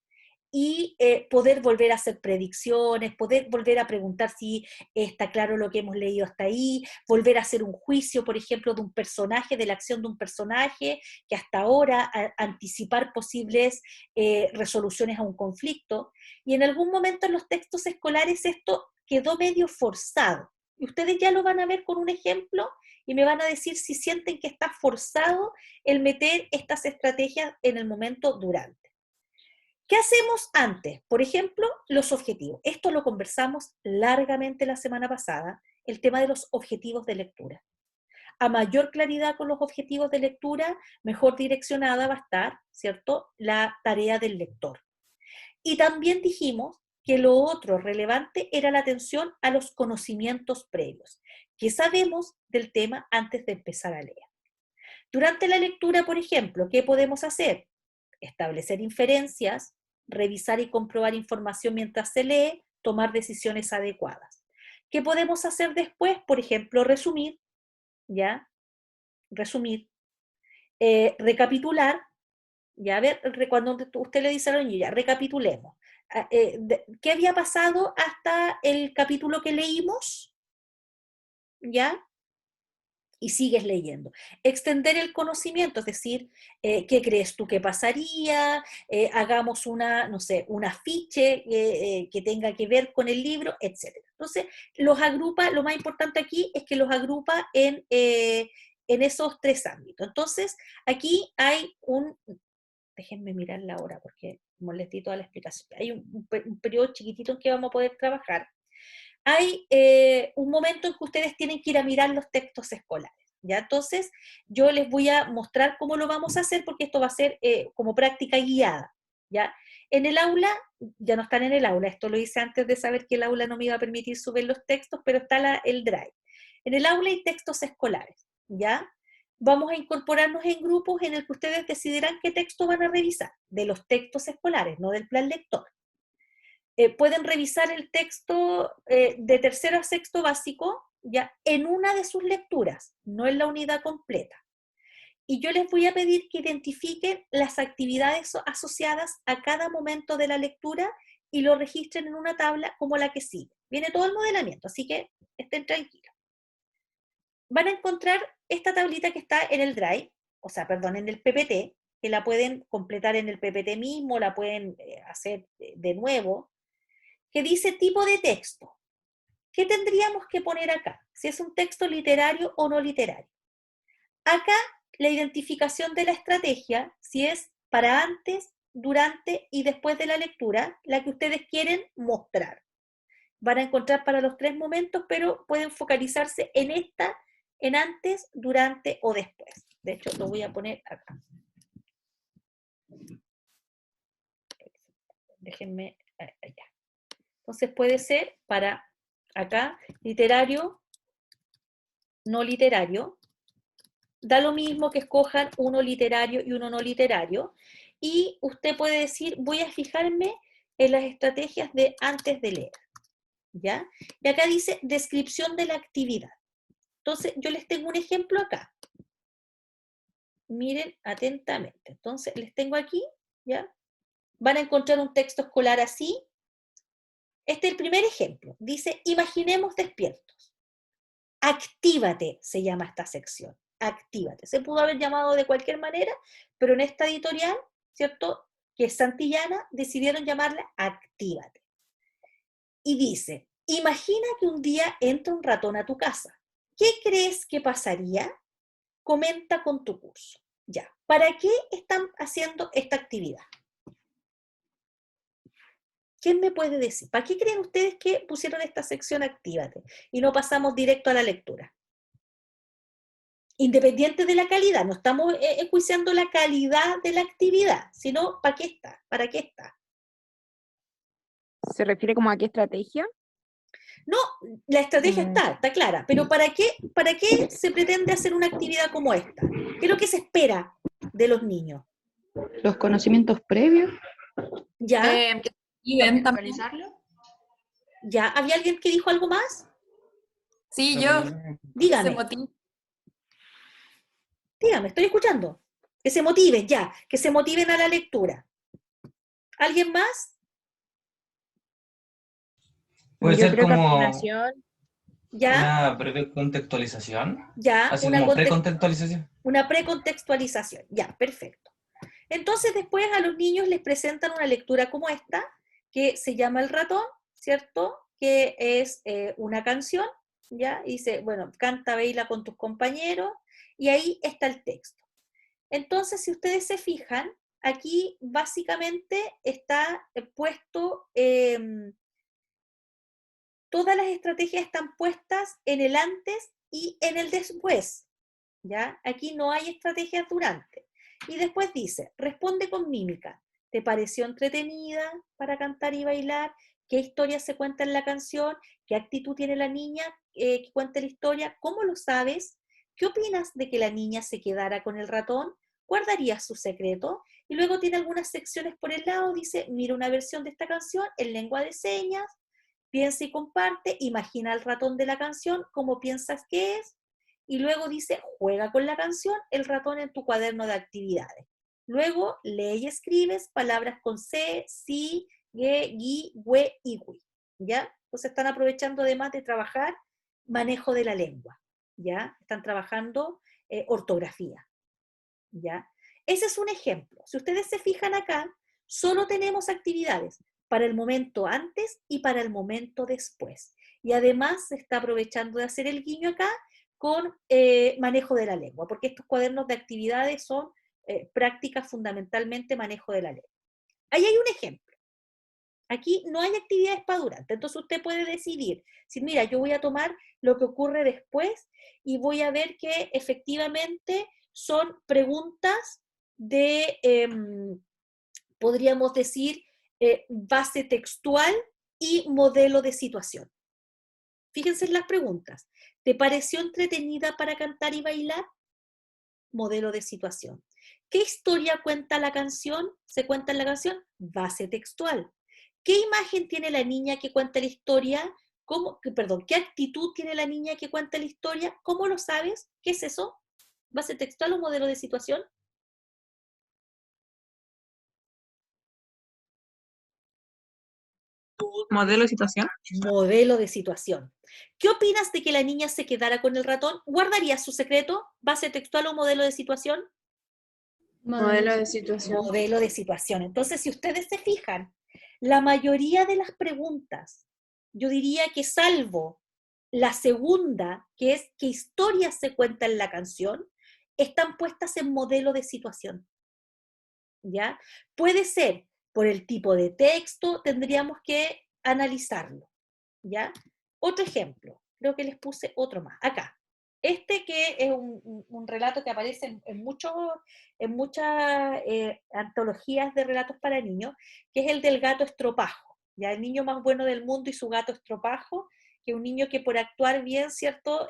y poder volver a hacer predicciones, poder volver a preguntar si está claro lo que hemos leído hasta ahí, volver a hacer un juicio, por ejemplo, de un personaje, de la acción de un personaje, que hasta ahora anticipar posibles resoluciones a un conflicto. Y en algún momento en los textos escolares esto quedó medio forzado. Y ustedes ya lo van a ver con un ejemplo y me van a decir si sienten que está forzado el meter estas estrategias en el momento durante. ¿Qué hacemos antes? Por ejemplo, los objetivos. Esto lo conversamos largamente la semana pasada, el tema de los objetivos de lectura. A mayor claridad con los objetivos de lectura, mejor direccionada va a estar, ¿cierto?, la tarea del lector. Y también dijimos que lo otro relevante era la atención a los conocimientos previos, que sabemos del tema antes de empezar a leer. Durante la lectura, por ejemplo, ¿qué podemos hacer? Establecer inferencias, revisar y comprobar información mientras se lee, tomar decisiones adecuadas. ¿Qué podemos hacer después? Por ejemplo, resumir, ¿ya? Resumir, recapitular, ya, a ver, cuando usted le dice a los niños, ya, recapitulemos. ¿Qué había pasado hasta el capítulo que leímos? ¿Ya? Y sigues leyendo. Extender el conocimiento, es decir, ¿qué crees tú que pasaría? Hagamos no sé, un afiche que tenga que ver con el libro, etc. Entonces, los agrupa, lo más importante aquí es que los agrupa en esos 3 ámbitos. Entonces, aquí hay déjenme mirar la hora porque molestí toda la explicación. Hay un periodo chiquitito en que vamos a poder trabajar. hay un momento en que ustedes tienen que ir a mirar los textos escolares, ¿ya? Entonces, yo les voy a mostrar cómo lo vamos a hacer, porque esto va a ser como práctica guiada, ¿ya? En el aula, ya no están en el aula, esto lo hice antes de saber que el aula no me iba a permitir subir los textos, pero está el Drive. En el aula hay textos escolares, ¿ya? Vamos a incorporarnos en grupos en el que ustedes decidirán qué texto van a revisar, de los textos escolares, no del plan lector. Pueden revisar el texto de tercero a sexto básico ya en una de sus lecturas, no en la unidad completa. Y yo les voy a pedir que identifiquen las actividades asociadas a cada momento de la lectura y lo registren en una tabla como la que sigue. Viene todo el modelamiento, así que estén tranquilos. Van a encontrar esta tablita que está en el Drive, o sea, perdón, en el PPT, que la pueden completar en el PPT mismo, la pueden hacer de nuevo, que dice tipo de texto. ¿Qué tendríamos que poner acá? Si es un texto literario o no literario. Acá, la identificación de la estrategia, si es para antes, durante y después de la lectura, la que ustedes quieren mostrar. Van a encontrar para los 3 momentos, pero pueden focalizarse en esta, en antes, durante o después. De hecho, lo voy a poner acá. Déjenme allá. Entonces puede ser para acá, literario, no literario. Da lo mismo que escojan uno literario y uno no literario. Y usted puede decir, voy a fijarme en las estrategias de antes de leer. ¿Ya? Y acá dice descripción de la actividad. Entonces, yo les tengo un ejemplo acá. Miren atentamente. Entonces, les tengo aquí, ¿ya? Van a encontrar un texto escolar así. Este es el primer ejemplo. Dice, imaginemos despiertos. Actívate, se llama esta sección. Actívate. Se pudo haber llamado de cualquier manera, pero en esta editorial, ¿cierto?, que es Santillana, decidieron llamarla Actívate. Y dice, imagina que un día entra un ratón a tu casa. ¿Qué crees que pasaría? Comenta con tu curso. Ya. ¿Para qué están haciendo esta actividad? ¿Quién me puede decir? ¿Para qué creen ustedes que pusieron esta sección Actívate y no pasamos directo a la lectura? Independiente de la calidad, no estamos enjuiciando la calidad de la actividad, sino ¿para qué está? ¿Para qué está? ¿Se refiere como a qué estrategia? No, la estrategia está clara, pero ¿para qué se pretende hacer una actividad como esta? ¿Qué es lo que se espera de los niños? Los conocimientos previos. ¿Ya? ¿Actualizarlo? ¿Ya? ¿Había alguien que dijo algo más? Sí, yo. Dígame. Dígame, estoy escuchando. Que se motiven, ya, que se motiven a la lectura. ¿Alguien más? Puede Yo ser creo que a como continuación, ¿Ya? una breve contextualización, Ya, así como precontextualización. una precontextualización. Ya, perfecto. Entonces después a los niños les presentan una lectura como esta, que se llama El ratón, ¿cierto? Que es una canción, ¿ya? Y dice, bueno, canta, baila con tus compañeros, y ahí está el texto. Entonces, si ustedes se fijan, aquí básicamente está puesto, todas las estrategias están puestas en el antes y en el después, ¿ya? Aquí no hay estrategias durante. Y después dice, responde con mímica. ¿Te pareció entretenida para cantar y bailar? ¿Qué historia se cuenta en la canción? ¿Qué actitud tiene la niña que cuenta la historia? ¿Cómo lo sabes? ¿Qué opinas de que la niña se quedara con el ratón? ¿Guardarías su secreto? Y luego tiene algunas secciones por el lado, dice, mira una versión de esta canción en lengua de señas, piensa y comparte, imagina al ratón de la canción, cómo piensas que es, y luego dice, juega con la canción, el ratón en tu cuaderno de actividades. Luego, lee y escribes palabras con C, si, ge, gui, hue y wi, ¿ya? Entonces están aprovechando además de trabajar manejo de la lengua, ¿ya? Están trabajando ortografía, ¿ya? Ese es un ejemplo. Si ustedes se fijan acá, solo tenemos actividades para el momento antes y para el momento después. Y además se está aprovechando de hacer el guiño acá con manejo de la lengua, porque estos cuadernos de actividades son prácticas fundamentalmente manejo de la lengua. Ahí hay un ejemplo. Aquí no hay actividad espadurante, entonces usted puede decidir, si mira, yo voy a tomar lo que ocurre después y voy a ver que efectivamente son preguntas de, podríamos decir, base textual y modelo de situación. Fíjense en las preguntas. ¿Te pareció entretenida para cantar y bailar? Modelo de situación. ¿Qué historia cuenta la canción? ¿Se cuenta en la canción? Base textual. ¿Qué imagen tiene la niña que cuenta la historia? ¿Qué actitud tiene la niña que cuenta la historia? ¿Cómo lo sabes? ¿Qué es eso? ¿Base textual o modelo de situación? Modelo de situación. Modelo de situación. ¿Qué opinas de que la niña se quedara con el ratón? ¿Guardarías su secreto? ¿Base textual o modelo de situación? Modelo de situación. Modelo de situación. Entonces, si ustedes se fijan, la mayoría de las preguntas, yo diría que salvo la segunda, que es qué historia se cuenta en la canción, están puestas en modelo de situación. ¿Ya? Puede ser por el tipo de texto, tendríamos que analizarlo. ¿Ya? Otro ejemplo, creo que les puse otro más, acá. Este que es un relato que aparece en muchas antologías de relatos para niños, que es el del gato estropajo, ¿ya? El niño más bueno del mundo y su gato estropajo, que es un niño que por actuar bien, ¿cierto?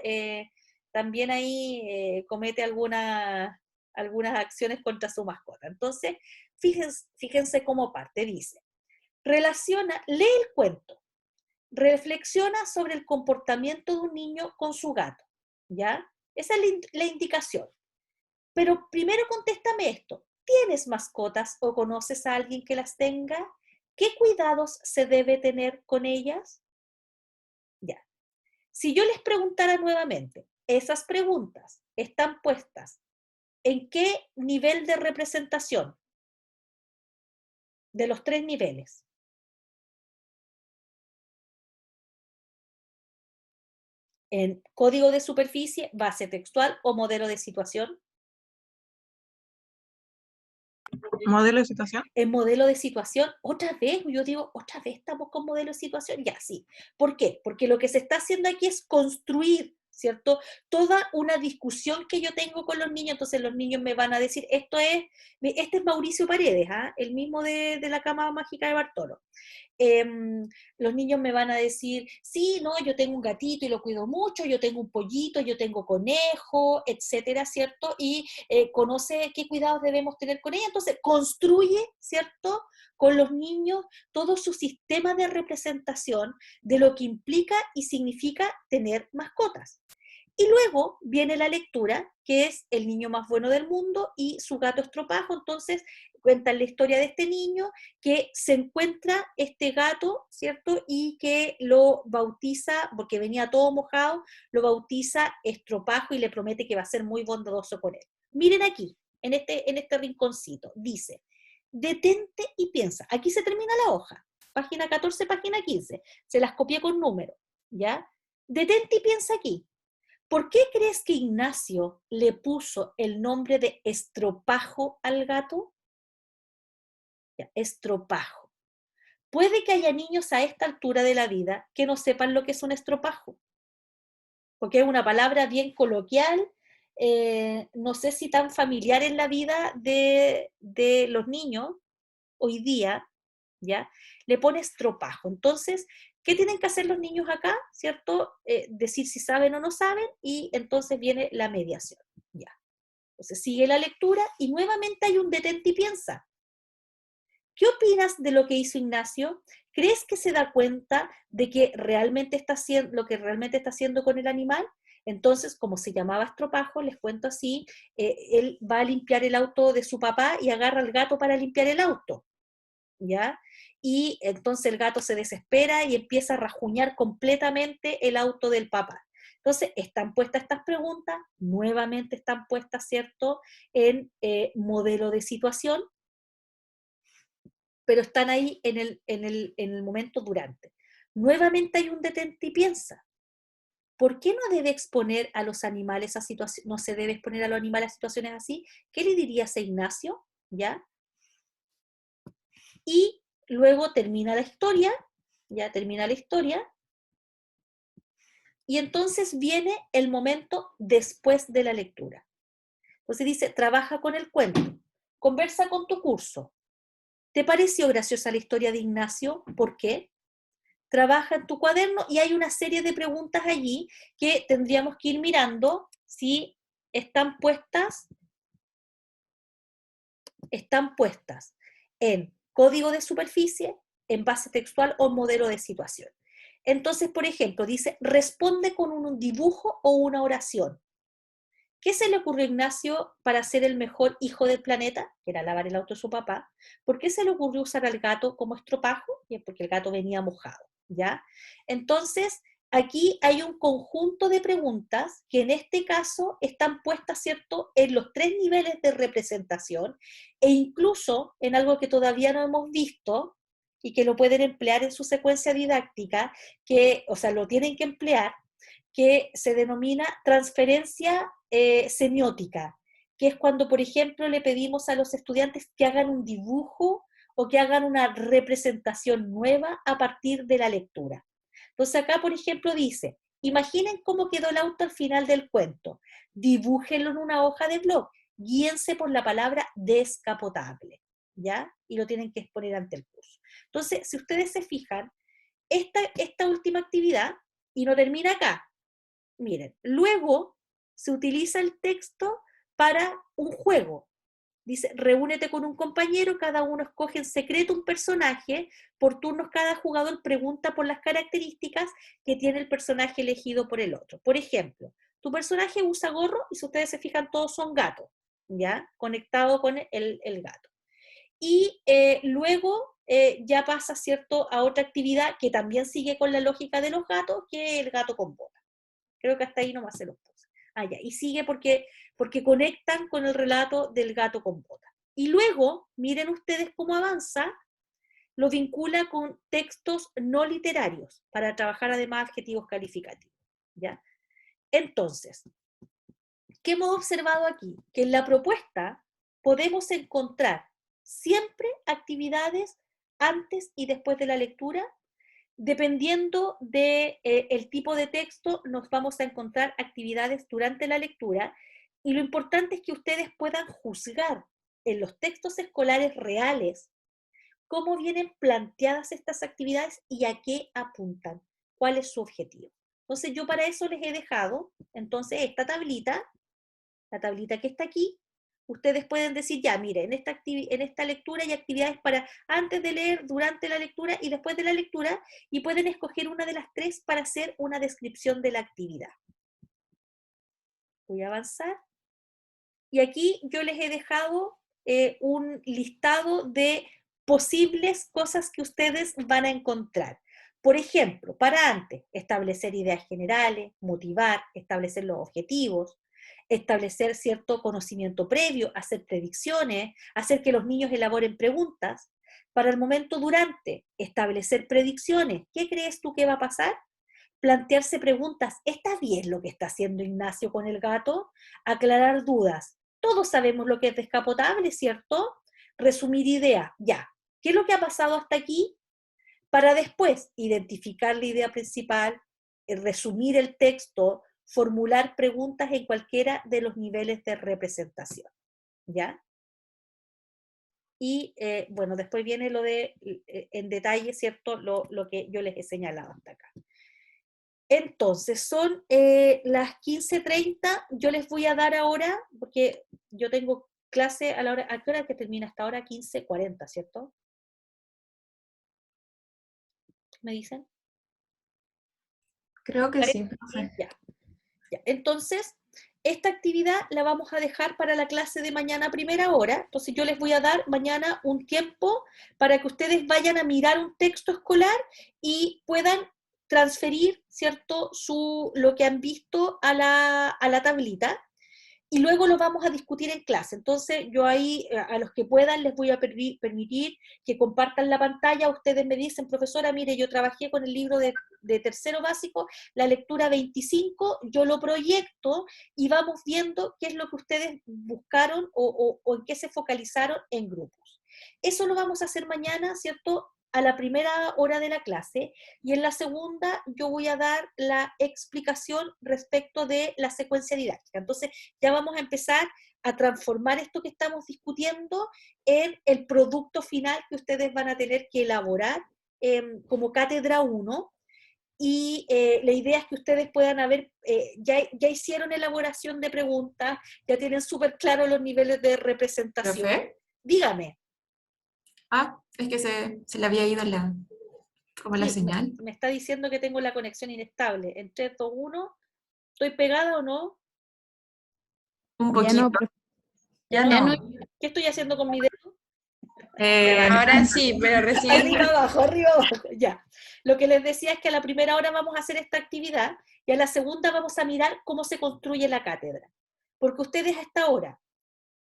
También ahí comete algunas acciones contra su mascota. Entonces, fíjense cómo parte, dice, lee el cuento, reflexiona sobre el comportamiento de un niño con su gato, ¿ya? Esa es la indicación. Pero primero contéstame esto, ¿tienes mascotas o conoces a alguien que las tenga? ¿Qué cuidados se debe tener con ellas? Ya. Si yo les preguntara nuevamente, esas preguntas están puestas ¿en qué nivel de representación? De los 3 niveles. En código de superficie, base textual o modelo de situación. Modelo de situación. En modelo de situación, otra vez, yo digo, otra vez estamos con modelo de situación, ya sí. ¿Por qué? Porque lo que se está haciendo aquí es construir, ¿cierto? Toda una discusión que yo tengo con los niños, entonces los niños me van a decir, este es Mauricio Paredes, ¿ah? El mismo de la cama mágica de Bartolo. Los niños me van a decir, sí, no, yo tengo un gatito y lo cuido mucho, yo tengo un pollito, yo tengo conejo, etcétera, ¿cierto? Y conoce qué cuidados debemos tener con ella. Entonces, construye, ¿cierto?, con los niños todo su sistema de representación de lo que implica y significa tener mascotas. Y luego viene la lectura, que es el niño más bueno del mundo y su gato estropajo. Entonces, cuentan la historia de este niño que se encuentra este gato, ¿cierto? Y que lo bautiza, porque venía todo mojado, lo bautiza estropajo y le promete que va a ser muy bondadoso con él. Miren aquí, en este rinconcito, dice, detente y piensa. Aquí se termina la hoja, página 14, página 15. Se las copié con número, ¿ya? Detente y piensa aquí. ¿Por qué crees que Ignacio le puso el nombre de estropajo al gato? Ya, estropajo. Puede que haya niños a esta altura de la vida que no sepan lo que es un estropajo, porque es una palabra bien coloquial, no sé si tan familiar en la vida de los niños hoy día, ¿ya? Le pone estropajo. Entonces, ¿qué tienen que hacer los niños acá? ¿Cierto? Decir si saben o no saben, y entonces viene la mediación, ¿ya? Entonces sigue la lectura y nuevamente hay un detente y piensa. ¿Qué opinas de lo que hizo Ignacio? ¿Crees que se da cuenta de que realmente está haciendo lo que realmente está haciendo con el animal? Entonces, como se llamaba estropajo, les cuento así, él va a limpiar el auto de su papá y agarra al gato para limpiar el auto, ¿ya? Y entonces el gato se desespera y empieza a rajuñar completamente el auto del papá. Entonces, están puestas estas preguntas, nuevamente están puestas, ¿cierto?, en modelo de situación, pero están ahí en el momento durante. Nuevamente hay un detente y piensa. ¿Por qué no debe exponer a los animales a situaciones, no se debe exponer a los animales a situaciones así? ¿Qué le dirías a Ignacio? ¿Ya? Y luego termina la historia, ya termina la historia, y entonces viene el momento después de la lectura. Entonces dice, trabaja con el cuento, conversa con tu curso. ¿Te pareció graciosa la historia de Ignacio? ¿Por qué? Trabaja en tu cuaderno y hay una serie de preguntas allí que tendríamos que ir mirando si están puestas en código de superficie, en base textual o modelo de situación. Entonces, por ejemplo, dice, responde con un dibujo o una oración. ¿Qué se le ocurrió a Ignacio para ser el mejor hijo del planeta? Que era lavar el auto de su papá. ¿Por qué se le ocurrió usar al gato como estropajo? Y es porque el gato venía mojado, ¿ya? Entonces, aquí hay un conjunto de preguntas que en este caso están puestas, ¿cierto?, en los 3 niveles de representación e incluso en algo que todavía no hemos visto y que lo pueden emplear en su secuencia didáctica, o sea, lo tienen que emplear, que se denomina transferencia semiótica, que es cuando, por ejemplo, le pedimos a los estudiantes que hagan un dibujo o que hagan una representación nueva a partir de la lectura. Entonces acá, por ejemplo, dice, imaginen cómo quedó el auto al final del cuento, dibújenlo en una hoja de blog, guíense por la palabra descapotable, ¿ya? Y lo tienen que exponer ante el curso. Entonces, si ustedes se fijan, esta última actividad, y no termina acá, miren, luego se utiliza el texto para un juego. Dice, reúnete con un compañero, cada uno escoge en secreto un personaje, por turnos cada jugador pregunta por las características que tiene el personaje elegido por el otro. Por ejemplo, tu personaje usa gorro y si ustedes se fijan todos son gatos, ¿ya? Conectado con el gato. Y luego ya pasa, ¿cierto?, a otra actividad que también sigue con la lógica de los gatos, que es el gato con botas. Creo que hasta ahí nomás se los puse. Ah, ya. Y sigue porque conectan con el relato del gato con botas. Y luego, miren ustedes cómo avanza, lo vincula con textos no literarios, para trabajar además adjetivos calificativos, ¿ya? Entonces, ¿qué hemos observado aquí? Que en la propuesta podemos encontrar siempre actividades antes y después de la lectura. Dependiendo del tipo de texto, nos vamos a encontrar actividades durante la lectura y lo importante es que ustedes puedan juzgar en los textos escolares reales cómo vienen planteadas estas actividades y a qué apuntan, cuál es su objetivo. Entonces yo para eso les he dejado, entonces esta tablita, la tablita que está aquí, ustedes pueden decir, ya, mire, en esta lectura hay actividades para antes de leer, durante la lectura y después de la lectura, y pueden escoger una de las 3 para hacer una descripción de la actividad. Voy a avanzar. Y aquí yo les he dejado un listado de posibles cosas que ustedes van a encontrar. Por ejemplo, para antes, establecer ideas generales, motivar, establecer los objetivos, establecer cierto conocimiento previo, hacer predicciones, hacer que los niños elaboren preguntas. Para el momento durante, establecer predicciones. ¿Qué crees tú que va a pasar? Plantearse preguntas. ¿Está bien lo que está haciendo Ignacio con el gato? Aclarar dudas. Todos sabemos lo que es descapotable, ¿cierto? Resumir ideas. Ya. ¿Qué es lo que ha pasado hasta aquí? Para después identificar la idea principal, resumir el texto, formular preguntas en cualquiera de los niveles de representación, ¿ya? Y bueno, después viene lo de, en detalle, ¿cierto?, lo que yo les he señalado hasta acá. Entonces, son las 15:30, yo les voy a dar ahora, porque yo tengo clase a la hora, ¿a qué hora que termina? Hasta ahora 15:40, ¿cierto? ¿Me dicen? Creo que sí, profe. Ya. Entonces, esta actividad la vamos a dejar para la clase de mañana a primera hora. Entonces yo les voy a dar mañana un tiempo para que ustedes vayan a mirar un texto escolar y puedan transferir, ¿cierto?, lo que han visto a la tablita. Y luego lo vamos a discutir en clase. Entonces yo ahí, a los que puedan, les voy a permitir que compartan la pantalla. Ustedes me dicen, profesora, mire, yo trabajé con el libro de tercero básico, la lectura 25, yo lo proyecto y vamos viendo qué es lo que ustedes buscaron o en qué se focalizaron en grupos. Eso lo vamos a hacer mañana, ¿cierto?, a la primera hora de la clase, y en la segunda yo voy a dar la explicación respecto de la secuencia didáctica. Entonces ya vamos a empezar a transformar esto que estamos discutiendo en el producto final que ustedes van a tener que elaborar como Cátedra 1, y la idea es que ustedes puedan haber, ya hicieron elaboración de preguntas, ya tienen súper claros los niveles de representación. ¿Profe? Dígame. Ah, es que se le había ido como la Sí, señal. me está diciendo que tengo la conexión inestable. En 3, 2, 1, ¿estoy pegada o no? Un Ya poquito. no, profe. ¿Ya Ya no? no. ¿Qué estoy haciendo con mi dedo? Ahora sí, pero recién... Arriba, abajo, ya. Lo que les decía es que a la primera hora vamos a hacer esta actividad y a la segunda vamos a mirar cómo se construye la cátedra. Porque ustedes hasta ahora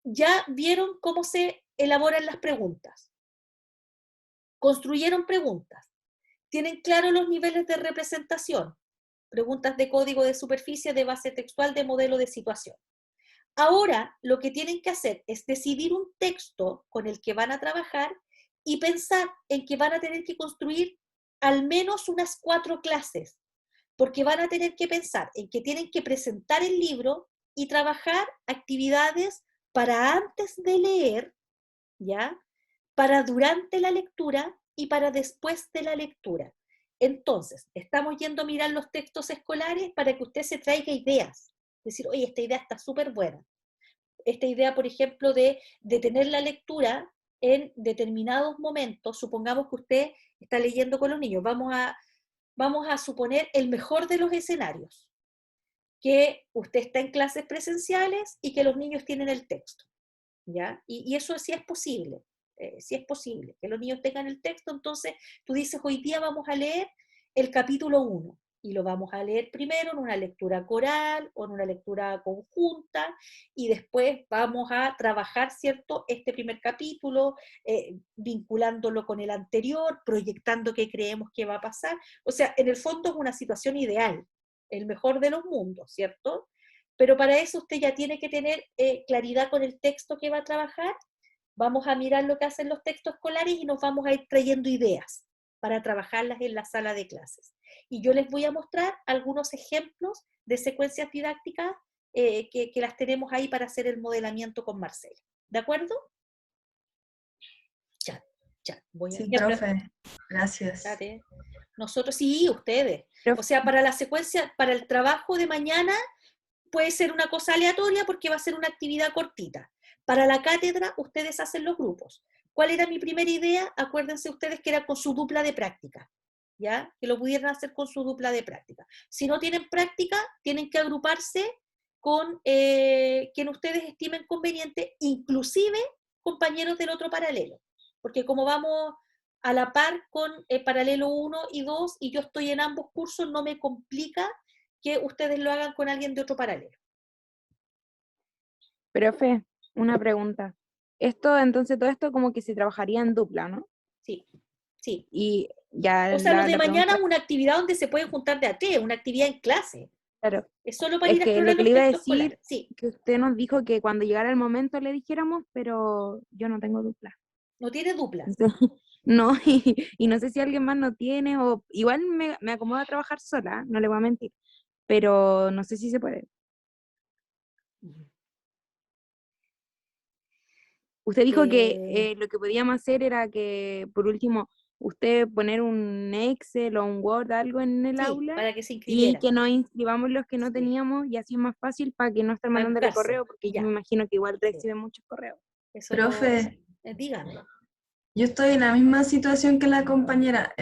ya vieron cómo se elaboran las preguntas. Construyeron preguntas. Tienen claros los niveles de representación. Preguntas de código de superficie, de base textual, de modelo de situación. Ahora lo que tienen que hacer es decidir un texto con el que van a trabajar y pensar en que van a tener que construir al menos unas 4 clases, porque van a tener que pensar en que tienen que presentar el libro y trabajar actividades para antes de leer, ¿ya? Para durante la lectura y para después de la lectura. Entonces, estamos yendo a mirar los textos escolares para que usted se traiga ideas. Decir, oye, esta idea está súper buena. Esta idea, por ejemplo, de detener la lectura en determinados momentos, supongamos que usted está leyendo con los niños, vamos a suponer el mejor de los escenarios, que usted está en clases presenciales y que los niños tienen el texto, ¿ya? Y eso sí es posible, que los niños tengan el texto. Entonces tú dices, hoy día vamos a leer el capítulo 1, y lo vamos a leer primero en una lectura coral o en una lectura conjunta, y después vamos a trabajar, ¿cierto?, este primer capítulo, vinculándolo con el anterior, proyectando qué creemos que va a pasar. O sea, en el fondo es una situación ideal, el mejor de los mundos, ¿cierto? Pero para eso usted ya tiene que tener claridad con el texto que va a trabajar. Vamos a mirar lo que hacen los textos escolares y nos vamos a ir trayendo ideas para trabajarlas en la sala de clases. Y yo les voy a mostrar algunos ejemplos de secuencias didácticas que las tenemos ahí para hacer el modelamiento con Marcela. ¿De acuerdo? Ya. Sí, profe. Gracias. Nosotros, sí, ustedes. O sea, para la secuencia, para el trabajo de mañana, puede ser una cosa aleatoria porque va a ser una actividad cortita. Para la cátedra, ustedes hacen los grupos. ¿Cuál era mi primera idea? Acuérdense ustedes que era con su dupla de práctica, ¿ya? Que lo pudieran hacer con su dupla de práctica. Si no tienen práctica, tienen que agruparse con quien ustedes estimen conveniente, inclusive compañeros del otro paralelo. Porque como vamos a la par con paralelo 1 y 2, y yo estoy en ambos cursos, no me complica que ustedes lo hagan con alguien de otro paralelo. Profe, una pregunta. Entonces todo esto como que se trabajaría en dupla, ¿no? Sí, sí. Y ya o sea, lo de mañana pregunta... es una actividad donde se pueden juntar de a tres, una actividad en clase. Claro. Es solo para Es ir a que explorar lo que los le iba a textos decir, escolares. Sí. que usted nos dijo que cuando llegara el momento le dijéramos, pero yo no tengo dupla. ¿No tiene dupla? No, y no sé si alguien más no tiene, o igual me acomoda trabajar sola, no le voy a mentir, pero no sé si se puede. Usted dijo que lo que podíamos hacer era que, por último, usted poner un Excel o un Word, algo en el aula, para que se y inscribieran. que nos inscribamos los que no teníamos, y así es más fácil para que no estén mandando el correo, porque yo me imagino que igual reciben muchos correos. Eso Profe, díganme. Yo estoy en la misma situación que la compañera.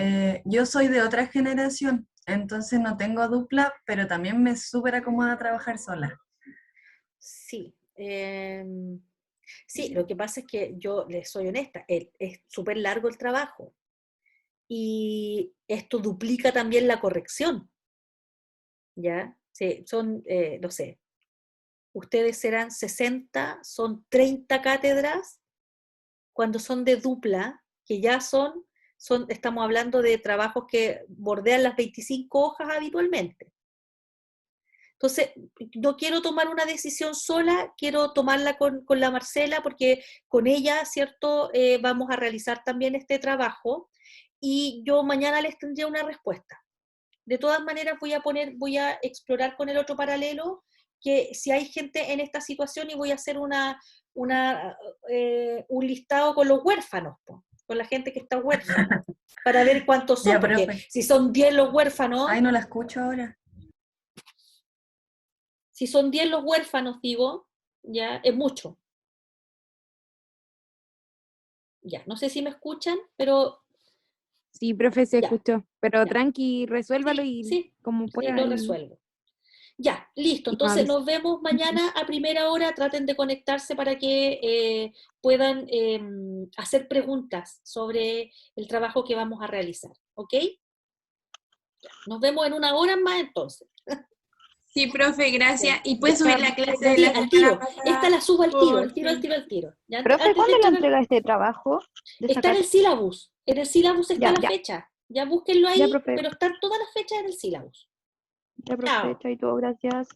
Yo soy de otra generación, entonces no tengo dupla, pero también me súper acomoda trabajar sola. Sí. Sí, lo que pasa es que yo les soy honesta, es súper largo el trabajo. Y esto duplica también la corrección. ¿Ya? Sí, son, no sé, ustedes serán 60, son 30 cátedras, cuando son de dupla, que ya estamos hablando de trabajos que bordean las 25 hojas habitualmente. Entonces, no quiero tomar una decisión sola, quiero tomarla con la Marcela, porque con ella, ¿cierto?, vamos a realizar también este trabajo, y yo mañana les tendría una respuesta. De todas maneras voy a explorar con el otro paralelo que si hay gente en esta situación, y voy a hacer un listado con los huérfanos, con la gente que está huérfana, para ver cuántos son, Ya, porque profe. si son 10 los huérfanos, Ay, no la escucho ahora. si son 10 los huérfanos, digo, ya es mucho. Ya, no sé si me escuchan, pero Sí, profe, se ya, escuchó. Pero ya. tranqui, resuélvalo y Sí, como sí, pueda. lo y resuelvo. Ya, listo. nos Entonces avisa. nos vemos mañana a primera hora. Traten de conectarse para que puedan hacer preguntas sobre el trabajo que vamos a realizar. ¿Ok? Ya, nos vemos en una hora más entonces. Sí, profe, gracias. ¿Y puedes Ya, subir la clase de Sí, la al semana tiro. pasada? Esta la subo al tiro, al tiro, al Sí. tiro, al tiro. Ya, Profe, antes de ¿cuándo le entrar entrega este trabajo? De está en sacar. el sílabus. En el sílabus está Ya, la ya. fecha. Ya búsquenlo ahí, Ya, profe. pero están todas las fechas en el sílabus. Ya, profe, Chao. chaito, gracias.